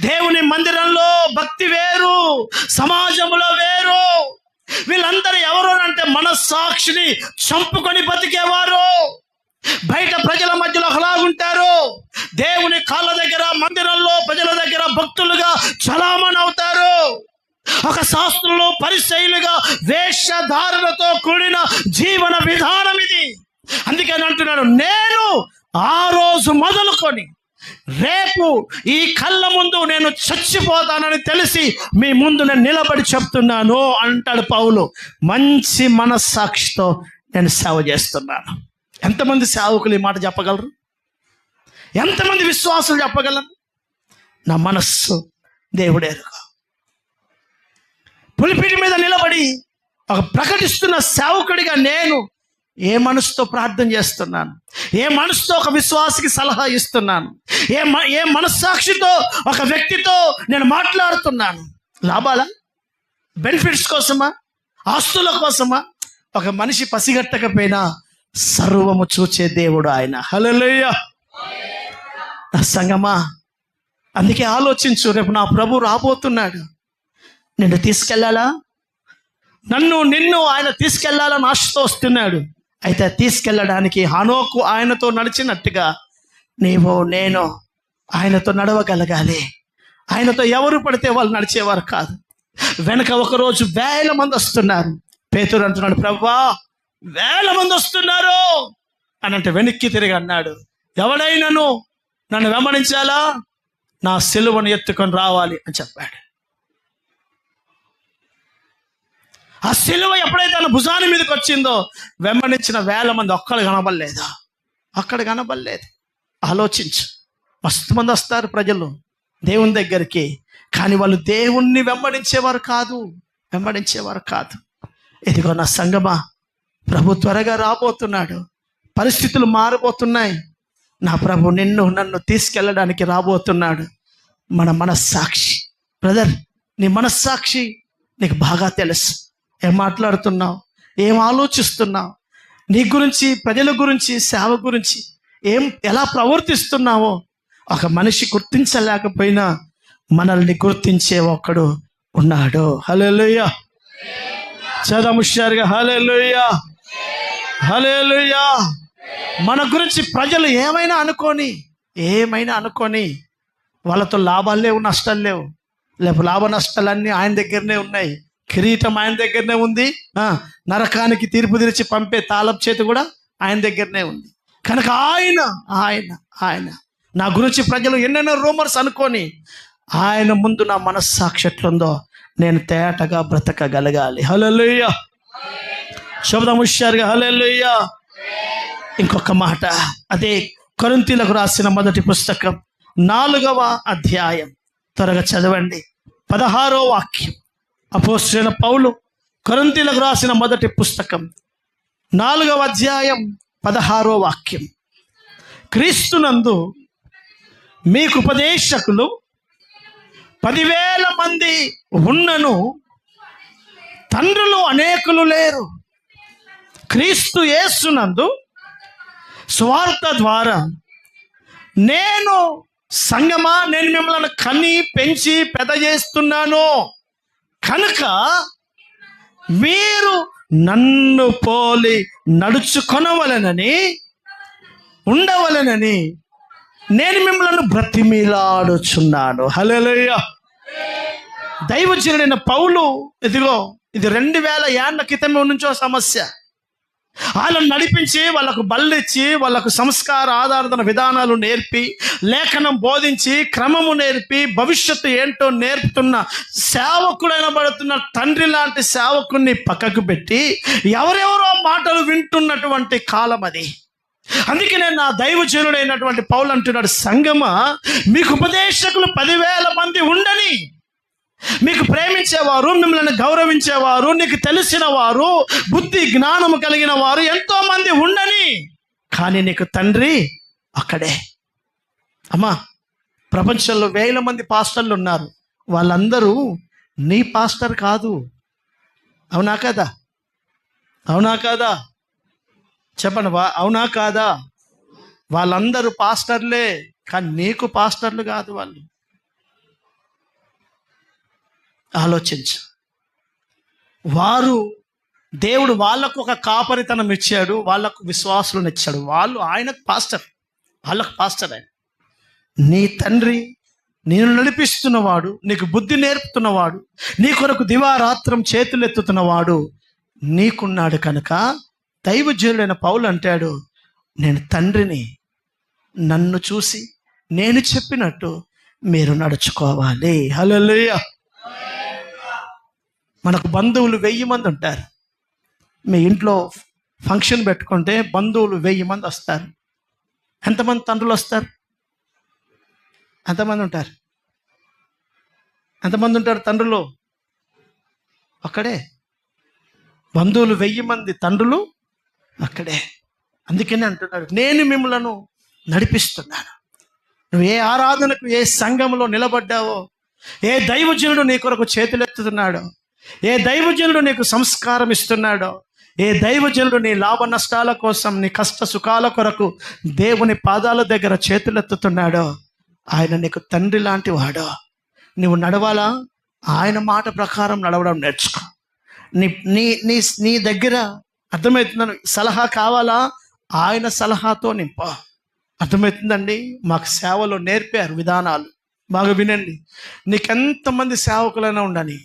దేవుని మందిరంలో భక్తి వేరు, సమాజంలో వేరు. వీళ్ళందరూ ఎవరు అంటే మనస్సాక్షిని చంపుకొని బతికేవారు. బయట ప్రజల మధ్యలో ఒకలాగుంటారు, దేవుని కాళ్ళ దగ్గర, మందిరంలో ప్రజల దగ్గర భక్తులుగా చలామణి అవుతారు. ఒక శాస్త్రంలో పరిశైలుగా వేషధారణతో కూడిన జీవన విధానం ఇది. అందుకని అంటున్నాడు, నేను ఆ రోజు మొదలుకొని రేపు ఈ కళ్ళ ముందు నేను చచ్చిపోతానని తెలిసి మీ ముందు నేను నిలబడి చెప్తున్నాను అంటాడు పౌలు. మంచి మనస్సాక్షితో నేను సేవ చేస్తున్నాను. ఎంతమంది సేవకులు ఈ మాట చెప్పగలరు? ఎంతమంది విశ్వాసులు చెప్పగలరు? నా మనస్సు దేవుడేరుగా పులిపిడి మీద నిలబడి ఒక ప్రకటిస్తున్న సేవకుడిగా నేను ఏ మనసుతో ప్రార్థన చేస్తున్నాను, ఏ మనసుతో ఒక విశ్వాసికి సలహా ఇస్తున్నాను, ఏ మనస్సాక్షితో ఒక వ్యక్తితో నేను మాట్లాడుతున్నాను. లాభాలా, బెనిఫిట్స్ కోసమా, ఆస్తుల కోసమా? ఒక మనిషి పసిగట్టకపోయినా సర్వము చూచే దేవుడు ఆయన. హల్లెలూయా. సంగమా, అందుకే ఆలోచించు, రేపు నా ప్రభు రాబోతున్నాడు, నిన్ను తీసుకెళ్ళాలా? నిన్ను ఆయన తీసుకెళ్లాలని ఆశతో వస్తున్నాడు. అయితే తీసుకెళ్ళడానికి హనోకు ఆయనతో నడిచినట్టుగా నేను ఆయనతో నడవగలగాలి. ఆయనతో ఎవరు పడితే వాళ్ళు నడిచేవారు కాదు. వెనక ఒకరోజు 1000 మంది వస్తున్నారు. పేతురు అంటున్నాడు, ప్రభువా 1000 మంది వస్తున్నారు అని అంటే వెనక్కి తిరిగి అన్నాడు, ఎవడైనాను నన్ను వెంబడించాలా, నా సిలువను ఎత్తుకొని రావాలి అని చెప్పాడు. ఆ సిలువ ఎప్పుడైతే తన భుజాని మీదకి వచ్చిందో వెంబడించిన 1000 మంది ఒక్కడు కనబడలేదు. అక్కడ కనబడలేదు. ఆలోచించు, మస్తు మంది వస్తారు ప్రజలు దేవుని దగ్గరికి, కానీ వాళ్ళు దేవుణ్ణి వెంబడించేవారు కాదు. ఇదిగో నా సంగమా, ప్రభు త్వరగా రాబోతున్నాడు. పరిస్థితులు మారబోతున్నాయి. నా ప్రభు నన్ను తీసుకెళ్ళడానికి రాబోతున్నాడు. మన మనస్సాక్షి బ్రదర్, నీ మనస్సాక్షి నీకు బాగా తెలుసు. ఏం మాట్లాడుతున్నావు, ఏం ఆలోచిస్తున్నావు, నీ గురించి, ప్రజల గురించి, సేవ గురించి ఎలా ప్రవర్తిస్తున్నావో ఒక మనిషి గుర్తించలేకపోయినా మనల్ని గుర్తించే ఒక్కడు ఉన్నాడు. హల్లెలూయా. చదముషారుగా హల్లెలూయా, హల్లెలూయా. మన గురించి ప్రజలు ఏమైనా అనుకొని వాళ్ళతో లాభాలు లేవు, నష్టాలు లేవు. లాభ నష్టాలన్నీ ఆయన దగ్గరనే ఉన్నాయి. కిరీటం ఆయన దగ్గరనే ఉంది. నరకానికి తీర్పు తీర్చి పంపే తాళపు చేతి కూడా ఆయన దగ్గరనే ఉంది. కనుక ఆయన నా గురించి ప్రజలు ఎన్నెన్నో రూమర్స్ అనుకొని ఆయన ముందు నా మనస్సాక్షి ఎట్లుందో నేను తేటగా బ్రతకగలగాలి. హల్లెలూయా. శబ్దం హుషారుగా హల్లెలూయా. ఇంకొక మాట, అదే కొరింథీయులకు రాసిన మొదటి పుస్తకం 4వ అధ్యాయం, త్వరగా చదవండి. 16వ వాక్యం. అపోస్తలుడైన పౌలు కొరింథీయులకు రాసిన మొదటి పుస్తకం 4వ అధ్యాయం 16వ వాక్యం. క్రీస్తునందు మీకు ఉపదేశకులు 10,000 మంది ఉన్నను తండ్రులు అనేకులు లేరు. క్రీస్తు యేసునందు సువార్త ద్వారా నేను మిమ్మల్ని కని పెంచి పెద్ద చేస్తున్నాను కనుక మీరు నన్ను పోలి నడుచుకొనవలెనని ఉండవలెనని నేను మిమ్మల్ని బ్రతిమిలాడుచున్నాను. హల్లెలూయా. దైవజనుడైన పౌలు, ఇది 2000 ఏళ్ల క్రితమే నుంచో సమస్య. వాళ్ళని నడిపించి, వాళ్ళకు బళ్ళిచ్చి, వాళ్ళకు సంస్కార ఆధారిత విధానాలు నేర్పి, లేఖనం బోధించి, క్రమము నేర్పి, భవిష్యత్తు ఏంటో నేర్పుతున్న సేవకుడైనబడుతున్న తండ్రి లాంటి సేవకుని పక్కకు పెట్టి ఎవరెవరో మాటలు వింటున్నటువంటి కాలం అది. అందుకే నేను నా దైవజనుడైనటువంటి పౌలు అంటున్నాడు, సంగమా మీకు ఉపదేశకులు 10,000 మంది ఉండని, మీకు ప్రేమించేవారు, మిమ్మల్ని గౌరవించేవారు, నీకు తెలిసిన వారు, బుద్ధి జ్ఞానము కలిగిన వారు ఎంతో మంది ఉండని, కానీ నీకు తండ్రి అక్కడే. అమ్మా, ప్రపంచంలో 1000 మంది పాస్టర్లు ఉన్నారు. వాళ్ళందరూ నీ పాస్టర్ కాదు. అవునా కాదా చెప్పండి, అవునా కాదా? వాళ్ళందరూ పాస్టర్లే, కానీ నీకు పాస్టర్లు కాదు వాళ్ళు. ఆలోచించు. దేవుడు వాళ్ళకు ఒక కాపరితనం ఇచ్చాడు, వాళ్ళకు విశ్వాసులను ఇచ్చాడు. ఆయనకు పాస్టర్, వాళ్ళకు పాస్టర్ ఆయన. నీ తండ్రి నేను నడిపిస్తున్నవాడు, నీకు బుద్ధి నేర్పుతున్నవాడు, నీ కొరకు దివారాత్రం చేతులెత్తుతున్నవాడు నీకున్నాడు. కనుక దైవజనుడైన పౌలు అంటాడు, నేను తండ్రిని, నన్ను చూసి నేను చెప్పినట్టు మీరు నడుచుకోవాలి. హల్లెలూయా. మనకు బంధువులు 1000 మంది ఉంటారు. మీ ఇంట్లో ఫంక్షన్ పెట్టుకుంటే బంధువులు 1000 మంది వస్తారు. ఎంతమంది తండ్రులు వస్తారు? ఎంతమంది ఉంటారు? తండ్రులు? అక్కడే. బంధువులు 1000 మంది, తండ్రులు అక్కడే. అందుకనే అంటున్నాడు, నేను మిమ్మలను నడిపిస్తున్నాను. నువ్వు ఏ ఆరాధనకు, ఏ సంఘంలో నిలబడ్డావో, ఏ దైవజనుడు నీ కొరకు చేతులెత్తుతున్నాడో, ఏ దైవజనుడు నీకు సంస్కారం ఇస్తున్నాడో, ఏ దైవజనుడు నీ లాభ నష్టాల కోసం, నీ కష్ట సుఖాల కొరకు దేవుని పాదాల దగ్గర చేతులెత్తుతున్నాడో, ఆయన నీకు తండ్రి లాంటి వాడు. నువ్వు నడవాలా? ఆయన మాట ప్రకారం నడవడం నేర్చుకో. నీ నీ నీ నీ దగ్గర అర్థమవుతుందని సలహా కావాలా? ఆయన సలహాతో నింప. అర్థమవుతుందండి? మాకు సేవలో నేర్పారు విధానాలు. బాగా వినండి. నీకెంతమంది సేవకులైనా ఉండని,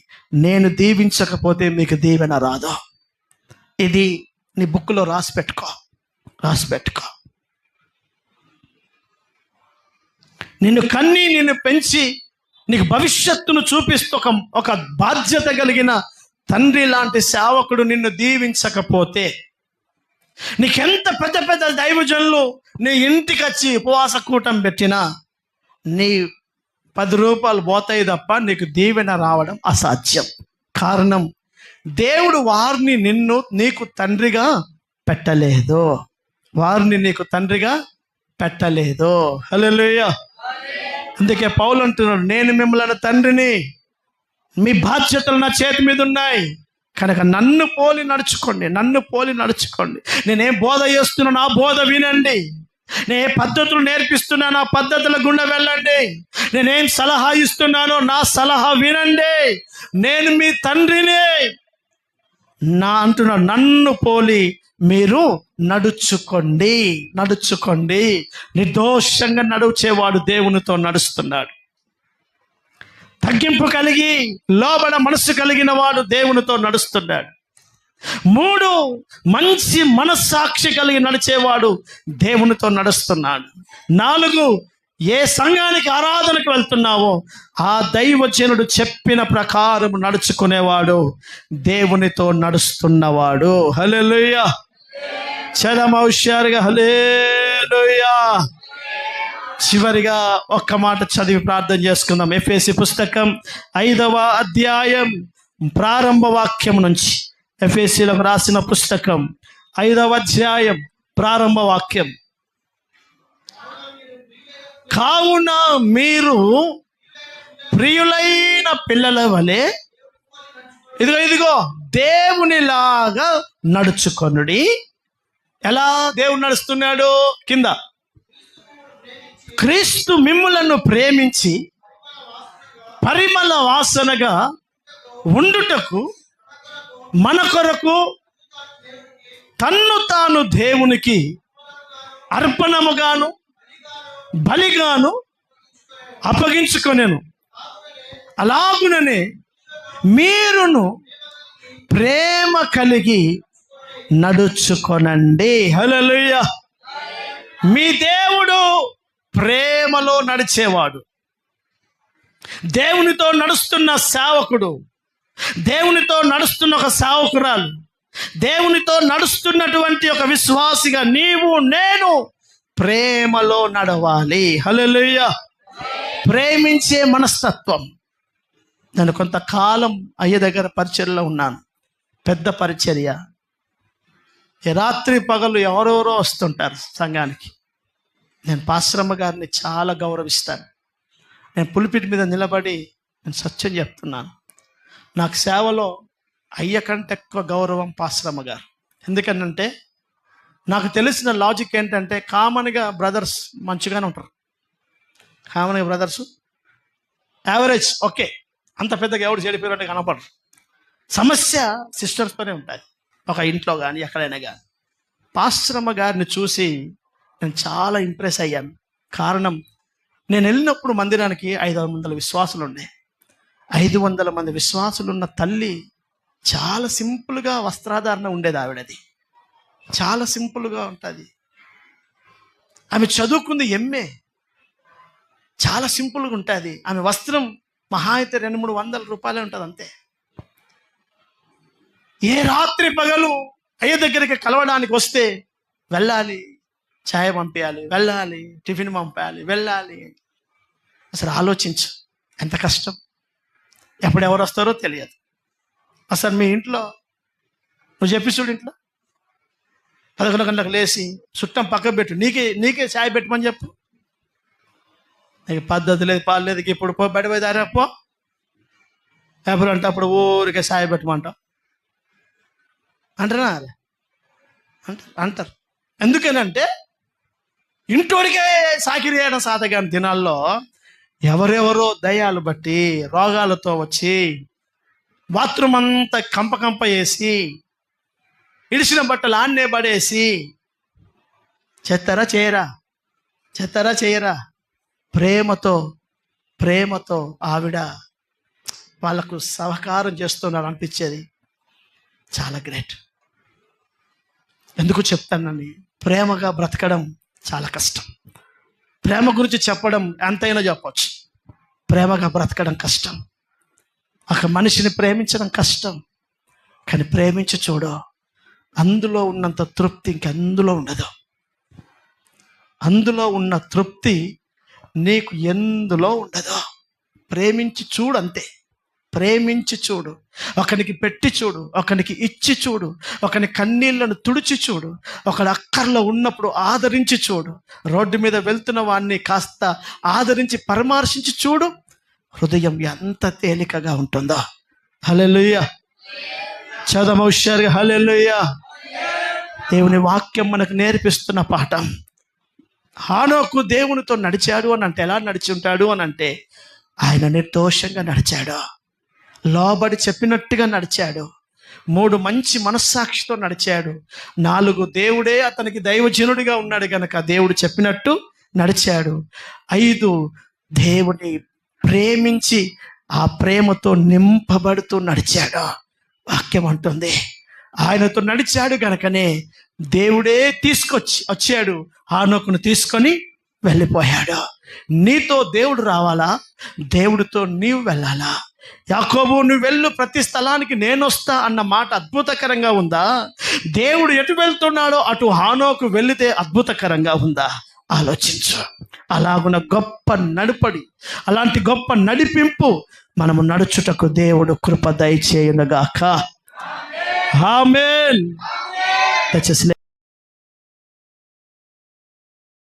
నేను దీవించకపోతే మీకు దీవెన రాదు. ఇది నీ బుక్లో రాసి పెట్టుకో. నిన్ను కన్ని నిన్ను పెంచి నీకు భవిష్యత్తును చూపిస్తూ ఒక బాధ్యత కలిగిన తండ్రి లాంటి సేవకుడు నిన్ను దీవించకపోతే, నీకెంత పెద్ద పెద్ద దైవజనులు నీ ఇంటికి వచ్చి ఉపవాస కూటం పెట్టినా నీ 10 రూపాయలు పోతాయి తప్ప నీకు దీవెన రావడం అసాధ్యం. కారణం, దేవుడు వారిని నీకు తండ్రిగా పెట్టలేదు. హల్లెలూయా. అందుకే పౌలు అంటున్నాడు, నేను మిమ్మల్ని తండ్రిని, మీ బాధ్యతలు నా చేతి మీద ఉన్నాయి కనుక నన్ను పోలి నడుచుకోండి. నేనేం బోధ చేస్తున్నాను ఆ బోధ వినండి. నేను ఏ పద్ధతులు నేర్పిస్తున్నాను ఆ పద్ధతుల గుండా వెళ్ళండి. నేనేం సలహా ఇస్తున్నానో నా సలహా వినండి. నేను మీ తండ్రిని అంటున్నాడు. నన్ను పోలి మీరు నడుచుకోండి. నిర్దోషంగా నడిచేవాడు దేవునితో నడుస్తున్నాడు. తగ్గింపు కలిగి లోబడ మనసు కలిగిన వాడు దేవునితో నడుస్తున్నాడు. 3, మంచి మనస్సాక్షి కలిగి నడిచేవాడు దేవునితో నడుస్తున్నాడు. 4, ఏ సంఘానికి ఆరాధనకు వెళ్తున్నావో ఆ దైవజనుడు చెప్పిన ప్రకారం నడుచుకునేవాడు దేవునితో నడుస్తున్నవాడు. హల్లెలూయా. చదమౌష్యారుగా హల్లెలూయా. చివరిగా ఒక్క మాట చదివి ప్రార్థన చేసుకుందాం. ఎఫెసీ పుస్తకం 5వ అధ్యాయం ప్రారంభ వాక్యం నుంచి. ఎఫెసీలకు రాసిన పుస్తకం 5వ అధ్యాయం ప్రారంభ వాక్యం. కావున మీరు ప్రియులైన పిల్లల వలె ఇదిగో దేవునిలాగా నడుచుకొనుడి. ఎలా దేవుడు నడుస్తున్నాడు? కింద, క్రీస్తు మిమ్ములను ప్రేమించి పరిమళ వాసనగా ఉండుటకు మన కొరకు తన్ను తాను దేవునికి అర్పణముగాను బలిగాను అప్పగించుకొనెను. అలాగుననే మీరును ప్రేమ కలిగి నడుచుకొనండి. హల్లెలూయా. మీ దేవుడు ప్రేమలో నడిచేవాడు. దేవునితో నడుస్తున్న సేవకుడు, దేవునితో నడుస్తున్న ఒక సేవకురాలు, దేవునితో నడుస్తున్నటువంటి ఒక విశ్వాసిగా నీవు నేను ప్రేమలో నడవాలి. హల్లెలూయా. ప్రేమించే మనస్తత్వం. నేను కొంతకాలం అయ్య దగ్గర పరిచర్యలో ఉన్నాను. పెద్ద పరిచర్య. రాత్రి పగలు ఎవరెవరో వస్తుంటారు సంఘానికి. నేను పాశ్రమ గారిని చాలా గౌరవిస్తాను. నేను పులిపిటి మీద నిలబడి నేను సత్యం చెప్తున్నాను. నాకు సేవలో అయ్య కంటే ఎక్కువ గౌరవం పాశ్రమ గారు. ఎందుకనంటే నాకు తెలిసిన లాజిక్ ఏంటంటే, కామన్గా బ్రదర్స్ మంచిగానే ఉంటారు. కామన్గా బ్రదర్స్ యావరేజ్ ఓకే, అంత పెద్దగా ఎవరు చెడిపోయారంటే కనపడరు. సమస్య సిస్టర్స్ పనే ఉంటుంది, ఒక ఇంట్లో కానీ ఎక్కడైనా కానీ. పాశ్రమ గారిని చూసి నేను చాలా ఇంప్రెస్ అయ్యాను. కారణం, నేను వెళ్ళినప్పుడు మందిరానికి 500 విశ్వాసులు ఉండే. 500 మంది విశ్వాసులున్న తల్లి చాలా సింపుల్గా వస్త్రాధారణ ఉండేది. ఆవిడది చాలా సింపుల్గా ఉంటుంది. ఆమె చదువుకుంది MA, చాలా సింపుల్గా ఉంటుంది. ఆమె వస్త్రం మహా అయితే 200-300 రూపాయలే ఉంటుంది అంతే. ఏ రాత్రి పగలు అయ్య దగ్గరికి కలవడానికి వస్తే వెళ్ళాలి, ఛాయ్ పంపించాలి, వెళ్ళాలి, టిఫిన్ పంపించాలి, వెళ్ళాలి. అసలు ఆలోచించు ఎంత కష్టం. ఎప్పుడు ఎవరు వస్తారో తెలియదు. అసలు మీ ఇంట్లో నువ్వు చెప్పి చూడు, ఇంట్లో 11 గంటలకు లేచి చుట్టం పక్క పెట్టు, నీకే ఛాయ్ పెట్టమని చెప్పు. నీకు పద్ధతి లేదు, పాలు లేదు, ఇప్పుడు పో బయట పోయి దారి పో. ఎప్పుడు అంటే అప్పుడు ఊరికే ఛాయ్ పెట్టమంటావు అంటారా? అంటారు. ఎందుకనంటే ఇంటోడికే సాకిరి చేయడం సాధగాని దినాల్లో ఎవరెవరో దయ్యాలు బట్టి రోగాలతో వచ్చి బాత్రూమ్ అంతా కంప వేసి ఇడిసిన బట్టలు ఆన్నే పడేసి చెత్తరా చేయరా ప్రేమతో ఆవిడ వాళ్ళకు సహకారం చేస్తున్నారు అనిపించేది. చాలా గ్రేట్. ఎందుకు చెప్తానని, ప్రేమగా బ్రతకడం చాలా కష్టం. ప్రేమ గురించి చెప్పడం ఎంతైనా చెప్పచ్చు. ప్రేమగా బ్రతకడం కష్టం. ఒక మనిషిని ప్రేమించడం కష్టం. కానీ ప్రేమించి చూడు, అందులో ఉన్నంత తృప్తి ఇంకెందులో ఉండదు. అందులో ఉన్న తృప్తి నీకు ఎందులో ఉండదు. ప్రేమించి చూడు, అంతే. ప్రేమించి చూడు, ఒకనికి పెట్టి చూడు, ఒకనికి ఇచ్చి చూడు, ఒకని కన్నీళ్లను తుడిచి చూడు, ఒకడు అక్కర్లో ఉన్నప్పుడు ఆదరించి చూడు, రోడ్డు మీద వెళ్తున్న వాడిని కాస్త ఆదరించి పరామర్శించి చూడు. హృదయం ఎంత తేలికగా ఉంటుందో. హల్లెలూయా. చదవ హుషారుగా హల్లెలూయా. దేవుని వాక్యం మనకు నేర్పిస్తున్న పాఠం. హానోకు దేవునితో నడిచాడు అని అంటే ఎలా నడిచి ఉంటాడు అని అంటే, ఆయన నిర్దోషంగా నడిచాడు, లోబడి చెప్పినట్టుగా నడిచాడు, 3 మంచి మనస్సాక్షితో నడిచాడు, 4 దేవుడే అతనికి దైవజనుడిగా ఉన్నాడు కనుక దేవుడు చెప్పినట్టు నడిచాడు, 5 దేవుని ప్రేమించి ఆ ప్రేమతో నింపబడుతూ నడిచాడు. వాక్యం అంటుంది ఆయనతో నడిచాడు గనకనే దేవుడే వచ్చాడు, హానోకును తీసుకొని వెళ్ళిపోయాడు. నీతో దేవుడు రావాలా? దేవుడితో నీవు వెళ్ళాలా? యాకోబు, నువ్వు వెళ్ళు, ప్రతి స్థలానికి నేను వస్తా అన్న మాట అద్భుతకరంగా ఉందా? దేవుడు ఎటు వెళ్తున్నాడో అటు హానోకు వెళితే అద్భుతకరంగా ఉందా? ఆలోచించు. అలాగున్న గొప్ప నడుపడి, అలాంటి గొప్ప నడిపింపు మనము నడుచుటకు దేవుడు కృప దయచేయునుగాక. ఆమేన్.